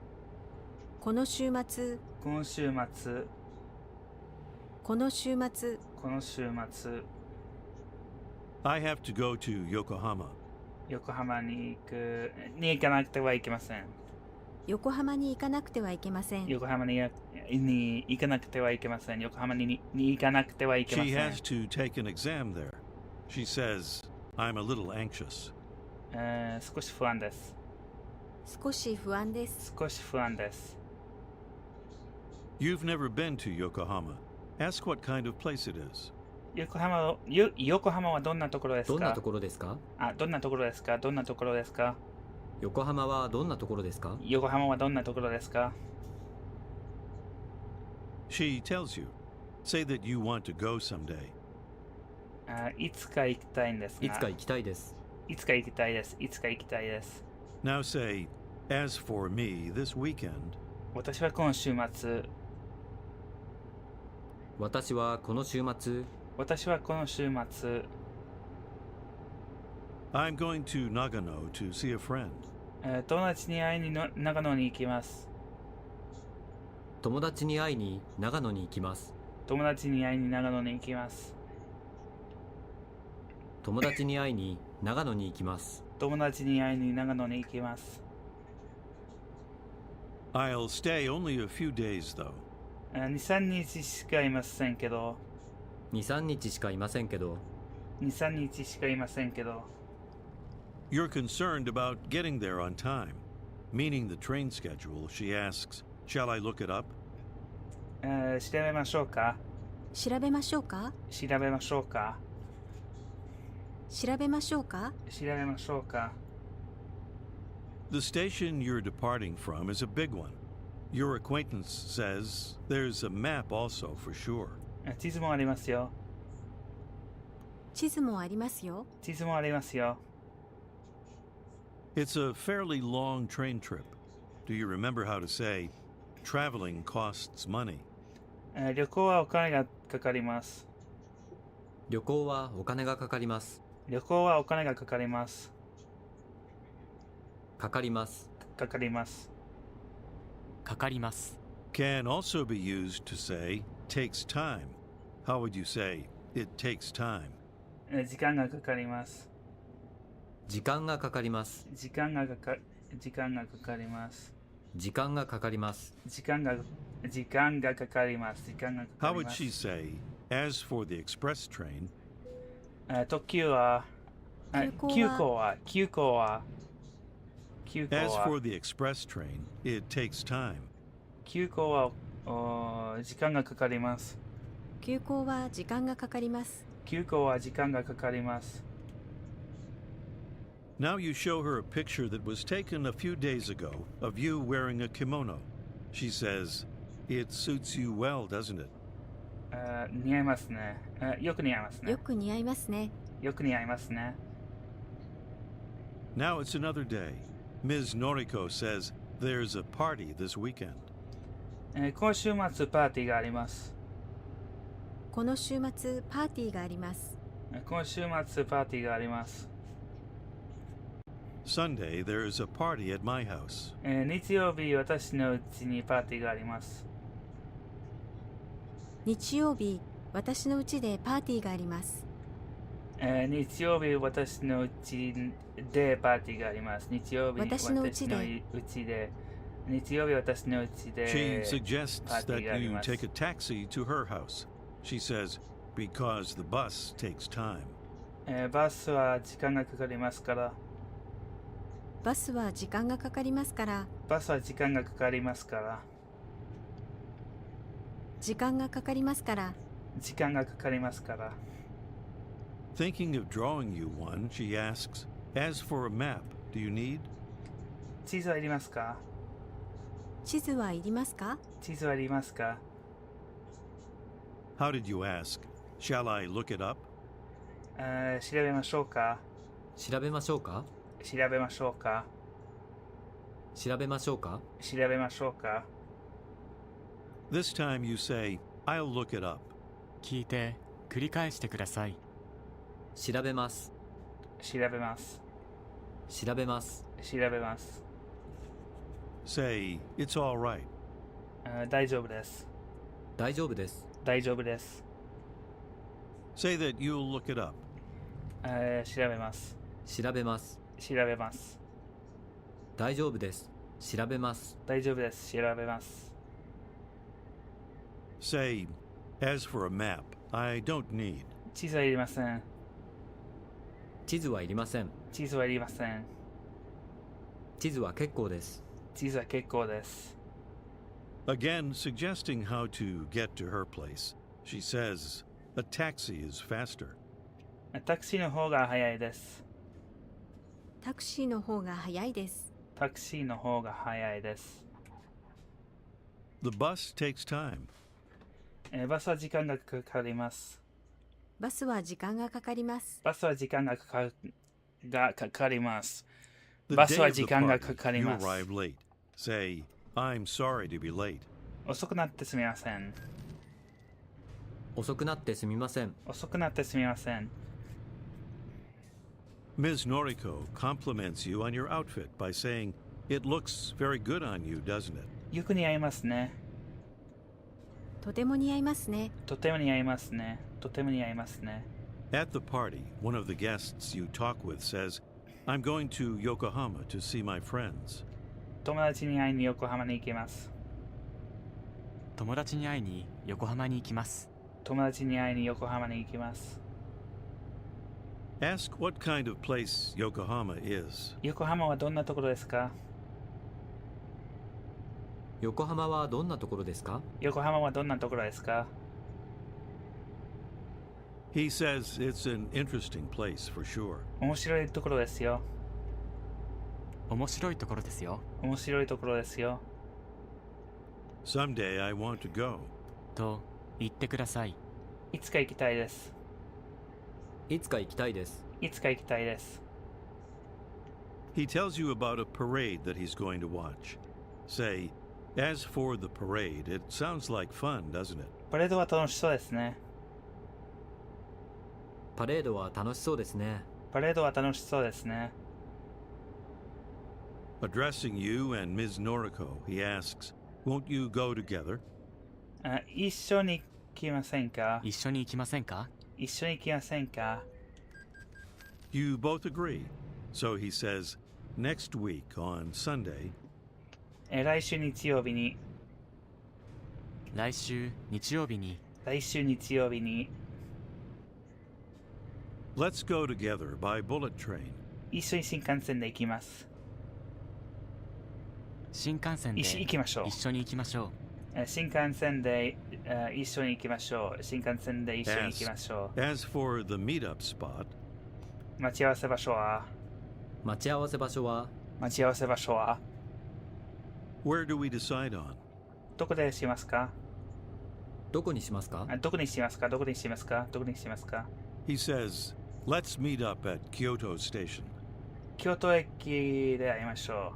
この週末。この週末、この週末。この週末、 I have to go to Yokohama. 横浜に行かなくてはいけません。横浜に行かなくてはいけません。横浜に行かなくてはいけません。横浜に行かなくてはいけませ She ん。 has to take an exam there. She says, I'm a little anxious. 少し不安です。少し不安です。少し不安です。 You've never been to Yokohama. Ask what kind of place it is. 横浜はどんなところですか？どんなところですか？どんなところですか？どんなところですか？横浜はどんなところですか？横浜はどんなところですか？ She tells you. Say that you want to go someday. いつか行きたいんですが。いつか行きたいです。いつか行きたいです。いつか行きたいです。 Now say, as for me, this weekend, 私は今週末、私はこの週末、私はこの週末、 I'm going to Nagano to see a friend. 友達に会いに長野に行きます。友達に会いに長野に行きます。友達に会いに長野に行きます。友達に会いに長野に行きます。友達に会いに長野に行きます。 I'll stay only a few days, though. 2、3日しかいませんけど、2、3日しかいませんけど、2、3日しかいませんけど、 You're concerned about getting there on time. Meaning the train schedule, she asks, shall I look it up? 調べましょうか？調べましょうか？調べましょうか？調べましょうか？調べましょうか？ The station you're departing from is a big one. Your acquaintance says there's a map also for sure. 地図もありますよ。地図もありますよ。地図もありますよ。 It's a fairly long train trip. Do you remember how to say, traveling costs money? 旅行はお金がかかります。旅行はお金がかかります。旅行はお金がかかります。かかります。かかります。かかります。 Can also be used to say, takes time. How would you say, it takes time? 時間がかかります。時間がかかります。時間がかかります。時間がかかります。時間がかかります。時間がかか How り would ます。 she say, as for the express train, 特急は、急行は、as for the express train, it takes time. 急行は時間がかかります。急行は時間がかかります。急行は時間がかかります。 Now you show her a picture that was taken a few days ago of you wearing a kimono. She says, it suits you well, doesn't it? 似合いますね。よく似合いますね。よく似合いますね。よく似合いますね。Now it's another day. Ms. Noriko says there's a party this weekend. 今週末パーティーがあります。この週末パーティーがあります。今週末パーティーがあります。Sunday, there's a party at my house. 日曜日、私のうちにパーティーがあります。日曜日、私の家でパーティーがあります。日曜日、私のうちでパーティーがあります。日曜日、私のうちで。日曜日、私のうちで She suggests パーティ that ーがあり you ます。 take a taxi to her house. She says, because the bus takes time. バスは時間がかかりますから。バスは時間がかかりますから。バスは時間がかかりますから。時間がかかりますから。時間がかかりますから。Thinking of drawing you one, she asks, as for a map, do you need? 地図はいりますか？地図はいりますか？地図はいりますか？ How did you ask? Shall I look it up? 調べましょうか？調べましょうか？調べましょうか？調べましょうか？調べましょうか？ This time you say, I'll look it up. 聞いて繰り返してください。調べます。調べます。調べます。調べます。Say, it's all right. 大丈夫です。大丈夫です。大丈夫です。Say that you'll look it up. 調べます。調べます。調べます。大丈夫です。調べます。大丈夫です。調べます。Say, as for a map, I don't need. 地図はいりません。地図はいりません。地図はいりません。地図は結構です。地図は結構です。Again, suggesting how to get to her place. She says, a taxi is faster. タクシーの方が早いです。タクシーの方が早いです。タクシーの方が早いです。The bus takes time. バスは時間がかかります。バスは時間がかかります。バスは時間がかかります。 The バ day スは of the 時間が party, かかり you ます。 arrive late. Say, I'm sorry to be late. 遅くなってすみません。遅くなってすみません。遅くなってすみません。 Ms. Noriko compliments you on your outfit by saying, it looks very good on you, doesn't it? よく似合いますね。とても似合いますね。とても似合いますね。とても似合いますね。 At the party, one of the guests you talk with says, I'm going to Yokohama to see my friends. 友達に会いに横浜に行きます。友達に会いに横浜に行きます。友達に会いに横浜に行きます。 Ask what kind of place Yokohama is. 横浜はどんなところですか？横浜はどんなところですか？横浜はどんなところですか？ He says it's an interesting place for sure. 面白いところですよ。面白いところですよ。面白いところですよ。 Someday I want to go. と言ってください。いつか行きたいです。いつか行きたいです。いつか行きたいです。 He tells you about a parade that he's going to watch. Say, as for the parade, it sounds like fun, doesn't it? パレードは楽しそうですね。パレードは楽しそうですね。パレードは楽しそうですね。 Addressing you and Ms. Noriko, he asks, won't you go together? 一緒に行きませんか？一緒に行きませんか？一緒に行きませんか？ You both agree. So he says, next week on Sunday, 来週日曜日に、来週日曜日に来週日曜日に、 let's go together by bullet train. 一緒に新幹線で行きます。新幹線で行きましょう。一緒に行きましょ新幹線で一緒に行きましょう。新幹線で一緒に行きましょ As for the meetup spot, う。待ち合わせ場所は待ち合わせ場所は待ち合わせ場所は where do we decide on? どこでしますか？どこにしますか？どこにしますか？どこにしますか？どこにしますか？ He says, let's meet up at Kyoto Station. 京都駅で会いましょ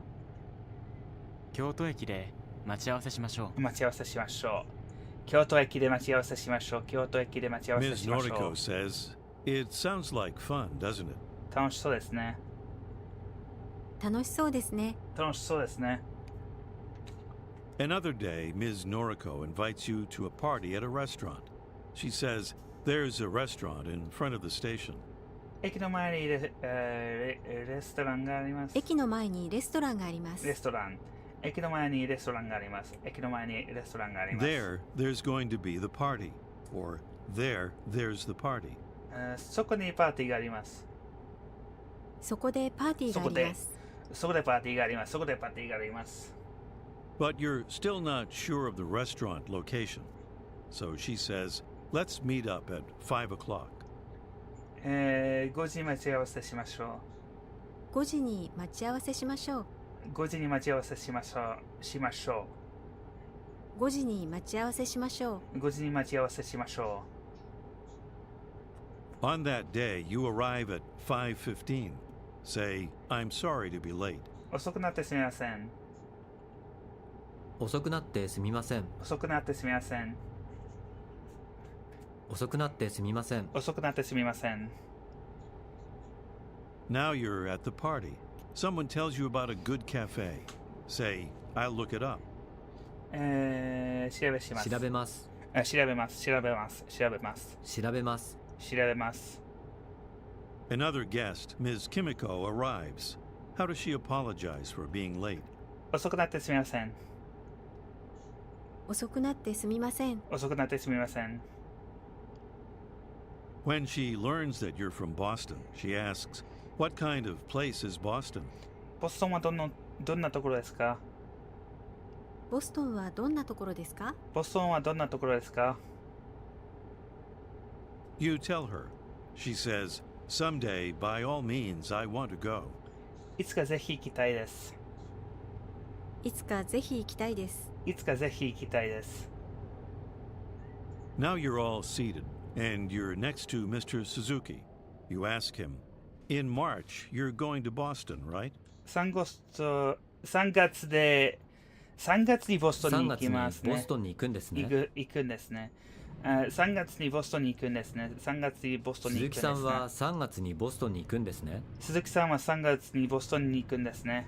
京都駅で待ち合わせしましょう。待ち合わせしましょう。京都駅で待ち合わせしましょう。京都駅で待ち合わせ Ms. しましょ Noriko う。 says, It sounds like fun, doesn't it? 楽しそうですね。楽しそうですね。楽しそうですね。Another day, Ms. Noriko invites you to a party at a restaurant. She says, There's a restaurant in front of the station. 駅の前にレストランがあります。駅の前にレストランがあります。レストラン。駅の前にレストランがあります。駅の前にレストランがあります。There's going to be the party. Or, there's the party. そこにパーティーがあります。そこでパーティーがあります。そこでパーティーがあります。そこでパーティーがあります。But you're still not sure of the restaurant location. So she says, Let's meet up at 5 o'clock. 5時に待ち合わせしましょ5時に待ち合わせしましょう。う。5時に待ち合わせしましょう。しましょ5時に待ち合わせしましょう。5時に待ち合わせしましょ On that day, you arrive at 5:15. Say, I'm sorry to be late. う。遅くなってすみません。遅くなってすみません。遅くなってすみません。遅くなってすみません。遅くなってすみません。Now you're at the party. Someone tells you about a good cafe. Say, I'll look it up. 調べします。調べます。調べます。調べます。調べます。調べます。調べます。Another guest, Ms. Kimiko, arrives. How does she apologize for being late? 遅くなってすみません。う。遅くなってすみません。遅くなってすみません。When she learns that you're from Boston, she asks, What kind of place is Boston? ボストンはどんなところですか？ボストンはどんなところですか？ボストンはどんなところですか？ You tell her. She says, Someday, by all means, I want to go. いつかぜひ行きたいです。いつかぜひ行きたいです。いつかぜひ行きたいです。Now you're all seated, and you're next to Mr. Suzuki. You ask him, In March, you're going to Boston, right? 3月にボストン3に行月にきますね。ボストンに行くんですね。行くんですね。3月にボストンに行くんですね。3月にボストンに行くんですね。鈴木さんは3月にボストンに行くんですね。鈴木さんは3月にボストンに行くんですね。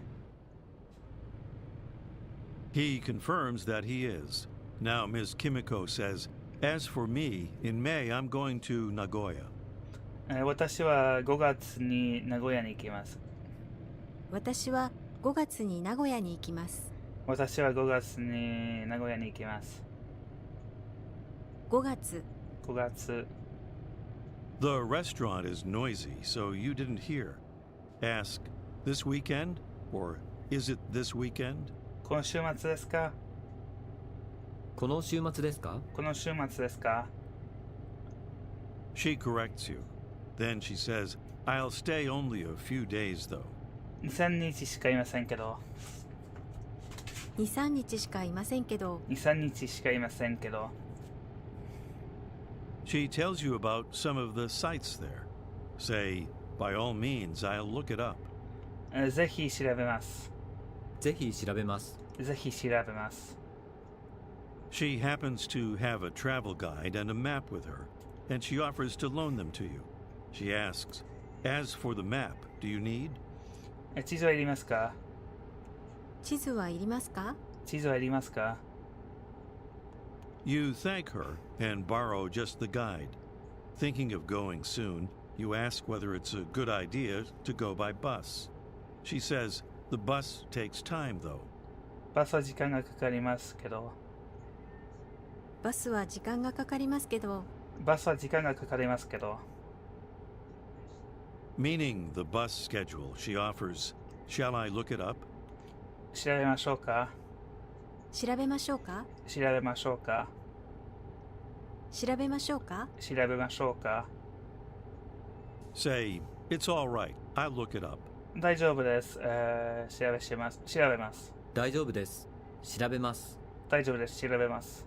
He confirms that he is. Now, Ms. Kimiko says, As for me, in May, I'm going to Nagoya. 私は5月に名古屋に行きます。私は5月に名古屋に行きます。私は5月に名古屋に行きます。5月。5月。The restaurant is noisy, so you didn't hear. Ask, This weekend? Or, Is it this weekend? この週末ですか？この週末ですか？この週末ですか？ She corrects you. Then she says, I'll stay only a few days, though. 2、3日しかいませんけど。2、3日しかいませんけど。2、3日しかいませんけど。She tells you about some of the sites there. Say, By all means, I'll look it up. ぜひ調べます。ぜひ調べます。ぜひ調べます。She happens to have a travel guide and a map with her, and she offers to loan them to you. She asks, As for the map, do you need? 地図はいりますか？地図はいりますか？地図はいりますか？ You thank her and borrow just the guide. Thinking of going soon, you ask whether it's a good idea to go by bus. She says, The bus takes time, though. バスは時間がかかりますけど。バスは時間がかかりますけど。バスは時間がかかりますけど。Meaning the bus schedule, she offers, Shall I look it up? 調べましょうか？調べましょうか？調べましょうか？調べましょうか？調べましょうか？ Say, It's all right. I'll look it up. 大丈夫です。調べます。調べます。大丈夫です。調べます。大丈夫です。調べます。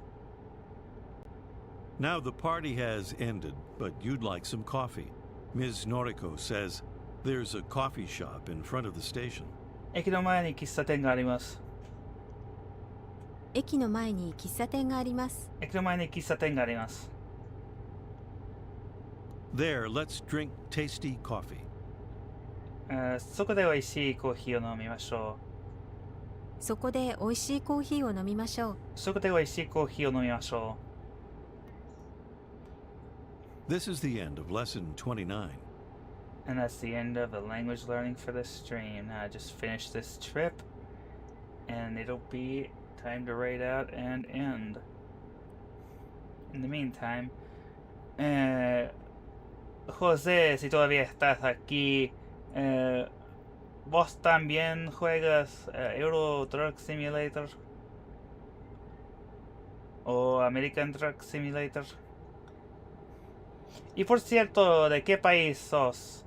Now the party has ended, but you'd like some coffee. Ms. Noriko says, There's a coffee shop in front of the station. 駅の前に喫茶店があります。駅の前に喫茶店があります。駅の前に喫茶店があります。There, let's drink tasty coffee. そこで美味しいコーヒーを飲みましょそこで美味しいコーヒーを飲みましょう。う。そこで美味しいコーヒーを飲みましょ This is the end of lesson 29. う。And that's the end of the language learning for this stream. Now I just finished this trip, and it'll be time to write out and end. In the meantime, José, si todavía estás aquí, ¿vos también juegas Euro Truck Simulator? ¿O American Truck Simulator? Y por cierto, ¿de qué país sos?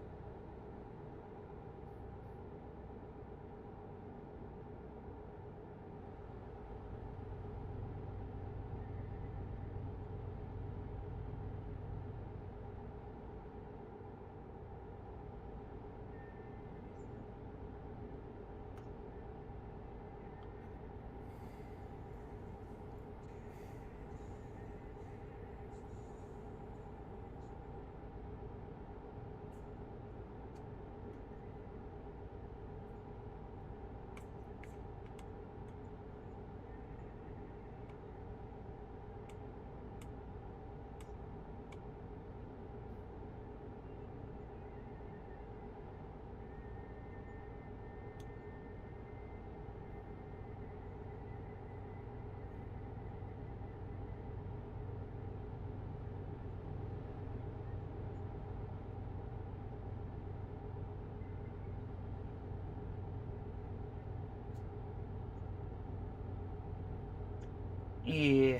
¿Y,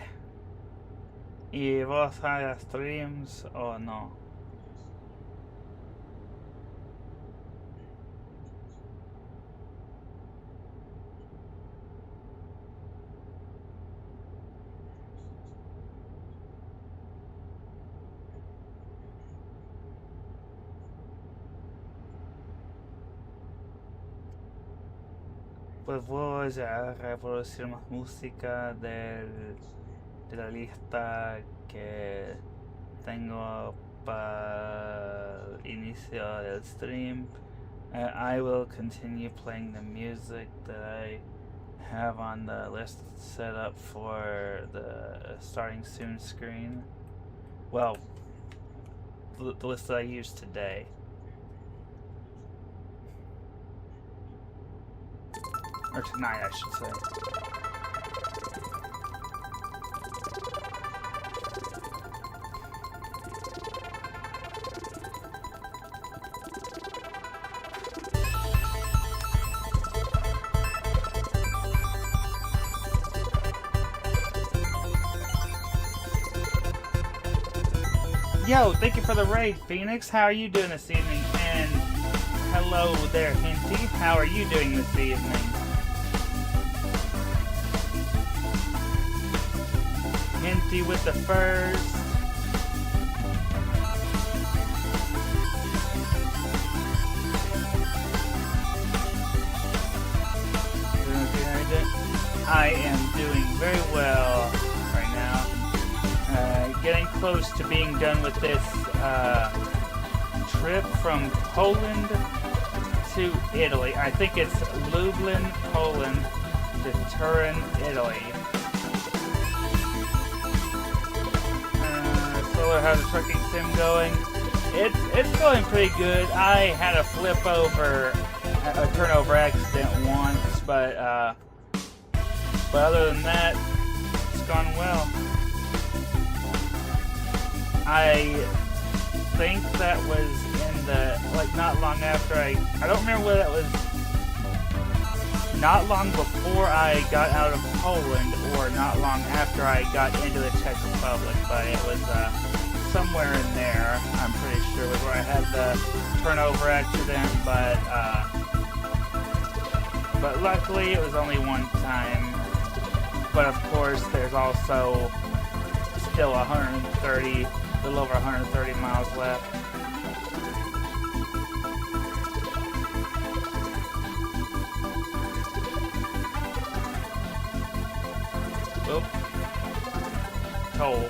y vos hagas streams o no? Pues voy a reproducir más música de la lista que tengo para el inicio del stream. I will continue playing the music that I have on the list set up for the starting soon screen. Well, the list that I used today. Or tonight, I should say. Yo, thank you for the raid, Phoenix. How are you doing this evening? And hello there, Hinty. How are you doing this evening? Hinty with the first. I am doing very well right now. Getting close to being done with this trip from Poland to Italy. I think it's Lublin, Poland to Turin, Italy. How's the trucking sim going? It's going pretty good. I had a turnover accident once, but other than that, it's gone well. I think that was in the not long after I don't remember whether that was not long before I got out of Poland or not long after I got into the Czech Republic, but it was somewhere in there, I'm pretty sure, was where I had the turnover accident, but luckily it was only one time. But of course, there's also still a little over 130 miles left. coal.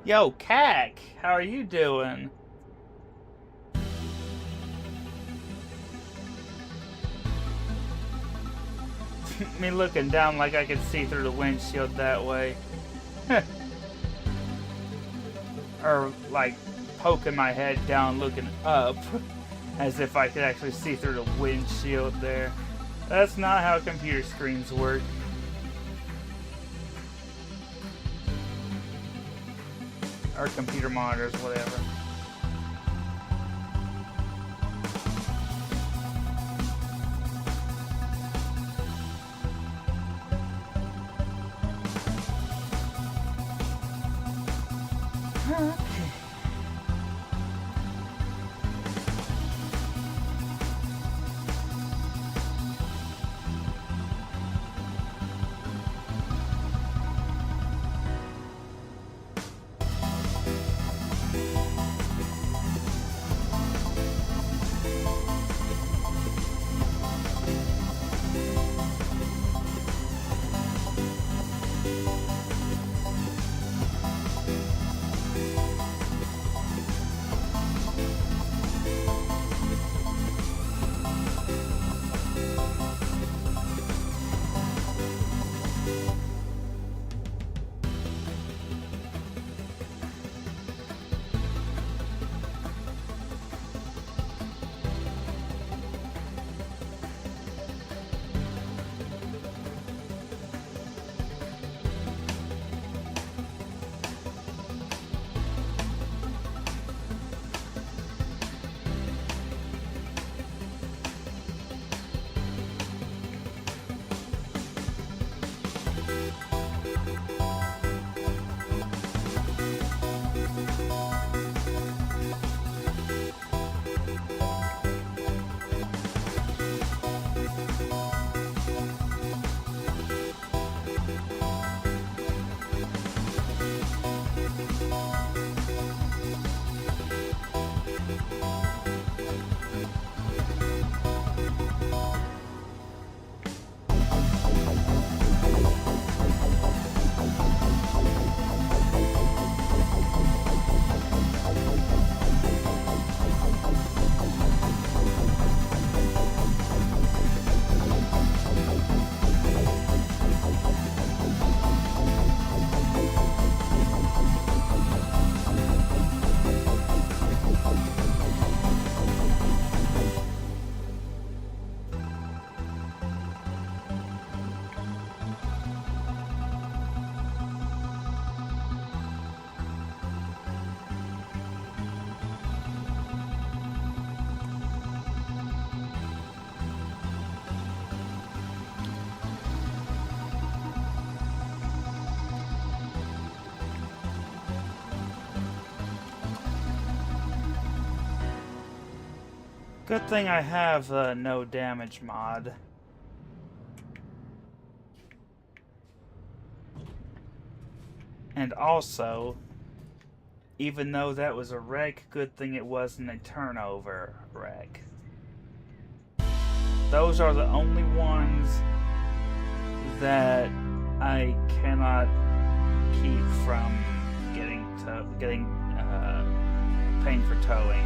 Yo, Cac, how are you doing? Me looking down like I could see through the windshield that way. Or like poking my head down looking up as if I could actually see through the windshield there. That's not how computer screens work. Or computer monitors, whatever. Good thing I have the no damage mod. And also, even though that was a wreck, good thing it wasn't a turnover wreck. Those are the only ones that I cannot keep from getting paying for towing.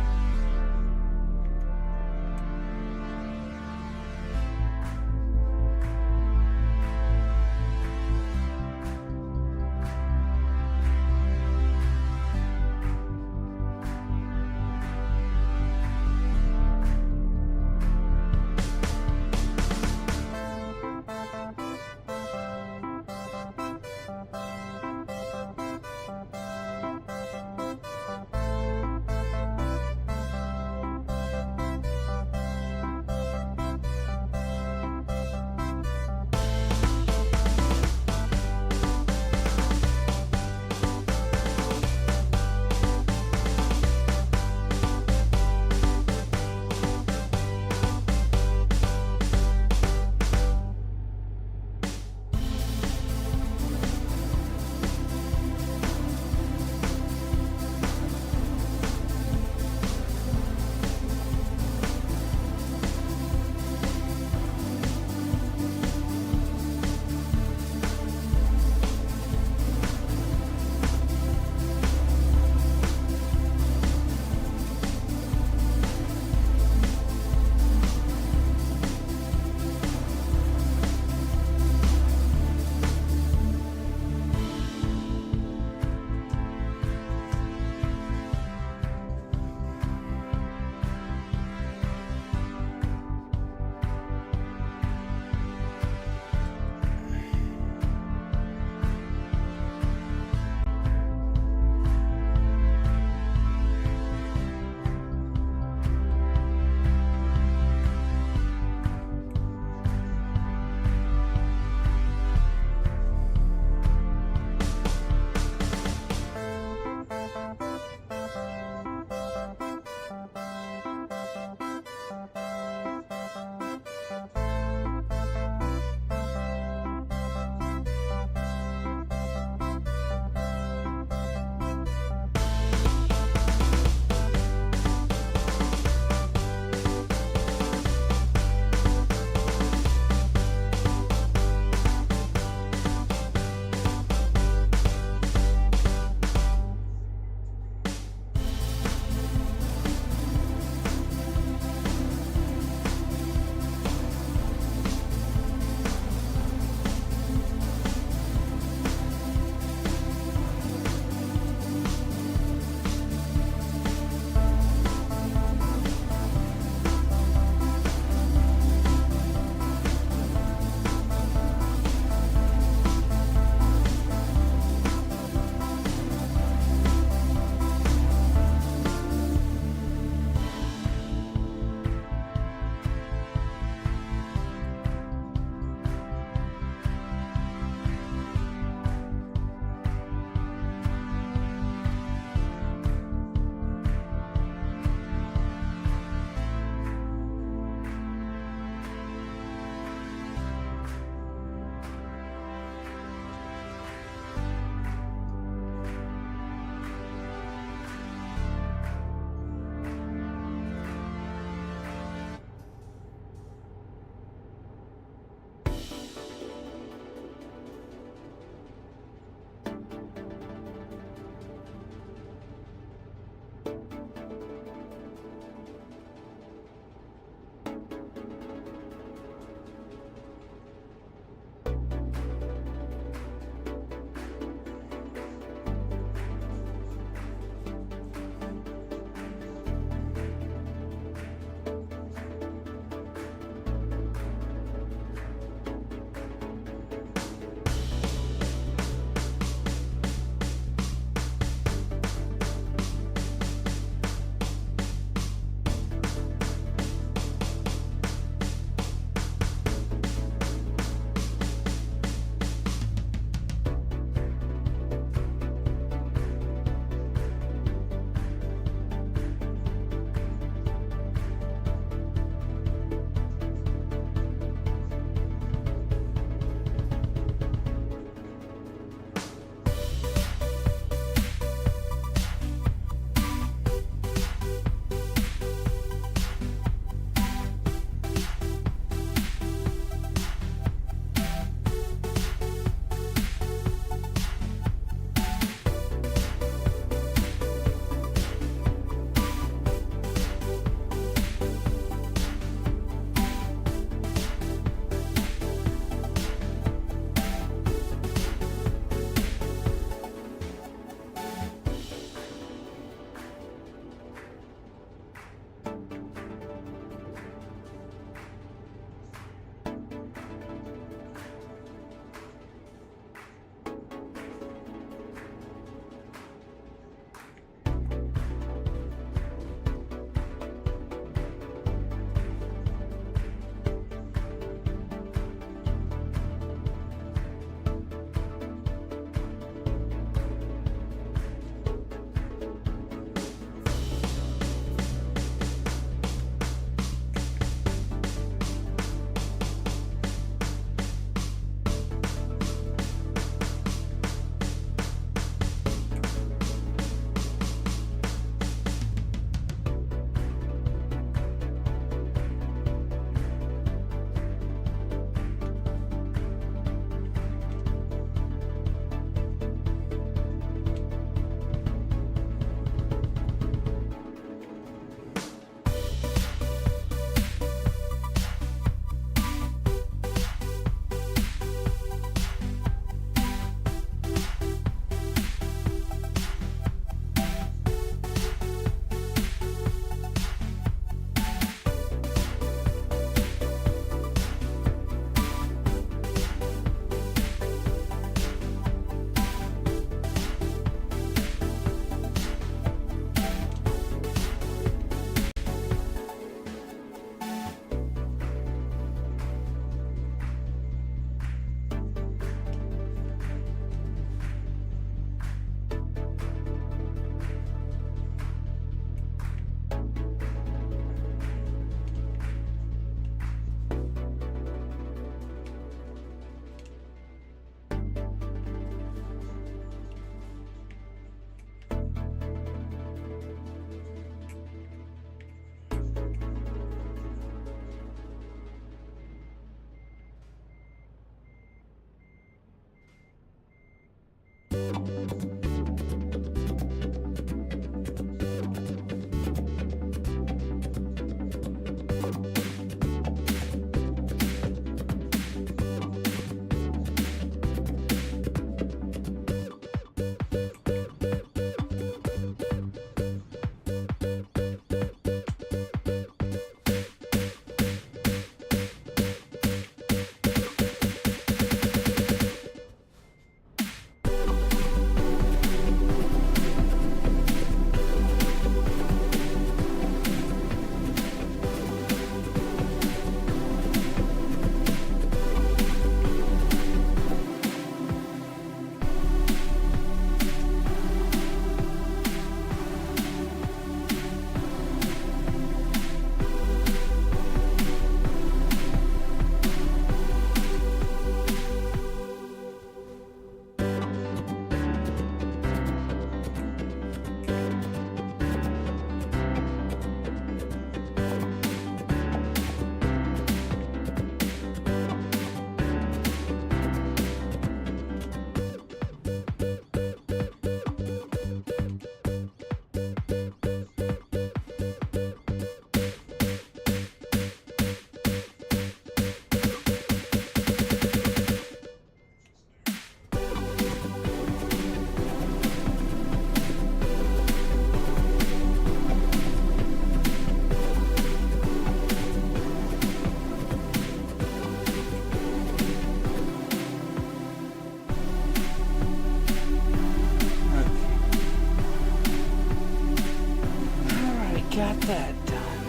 got that done.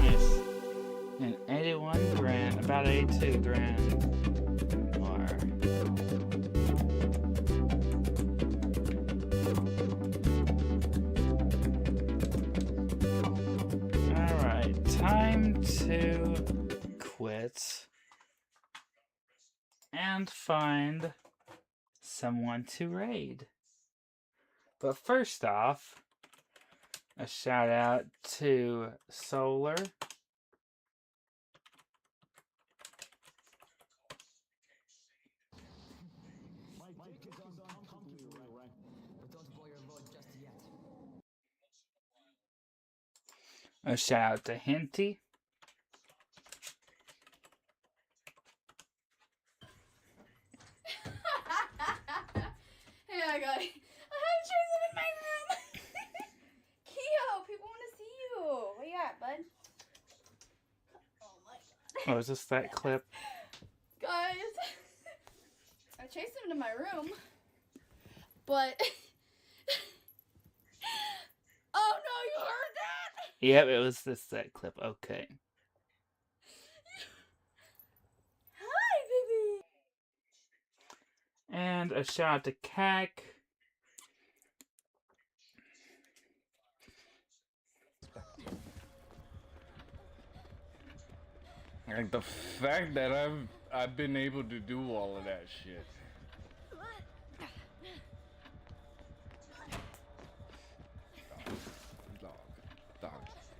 Nice. And 81 grand, about 82 grand. More. Alright, time to quit and find someone to raid. But first off, a shout out to Solar. A shout out to Hinty. Hey, I got it. I have Jason in my room. Keo, people want to see you. Where you at, bud? Oh my god. Oh, is this that clip? Guys, I chased him to my room, but oh no, you heard that? Yep, it was that clip. Okay. Hi, baby. And a shout out to Cac. Like the fact that I've been able to do all of that shit.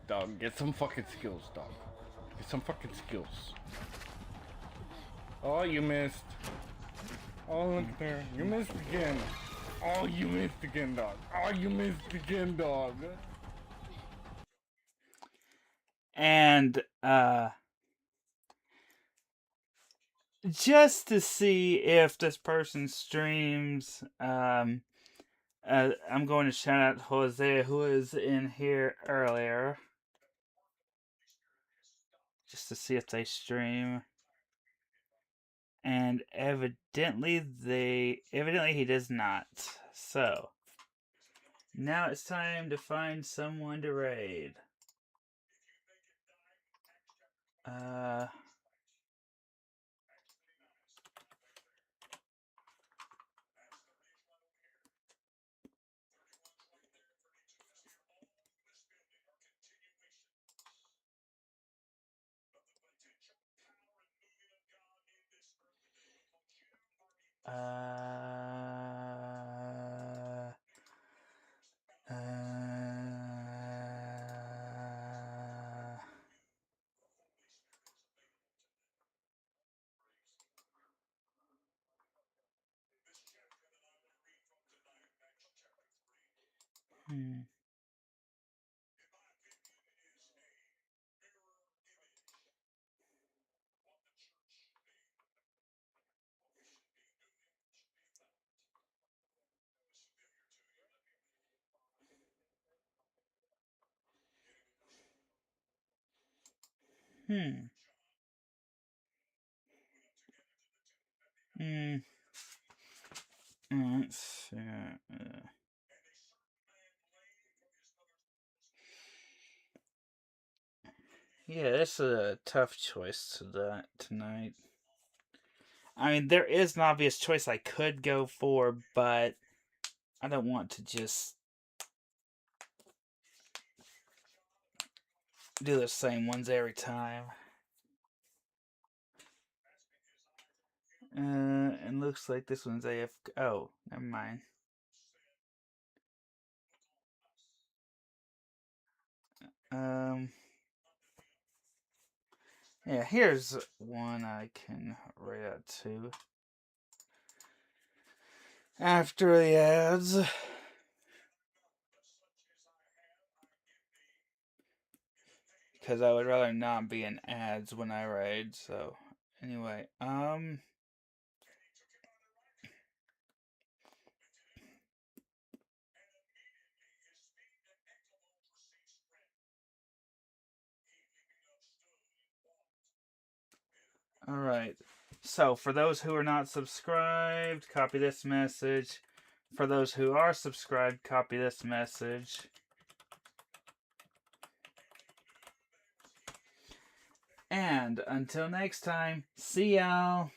Dog, get some fucking skills, dog. Get some fucking skills. Oh, you missed. Oh, look there. You missed again. Oh, you missed again, dog. Oh, you missed again, dog. And, just to see if this person streams, I'm going to shout out Jose, who was in here earlier. Just to see if they stream. And evidently he does not. So, now it's time to find someone to raid. Hmm. Hmm. Hmm. Let's see. Yeah, this is a tough choice tonight. I mean, there is an obvious choice I could go for, but I don't want to just do the same ones every time. And looks like this one's AFK. Oh, never mind. Yeah, here's one I can write out to. After the ads. Because I would rather not be in ads when I raid, so anyway, alright. So, for those who are not subscribed, copy this message. For those who are subscribed, copy this message. And until next time, see y'all.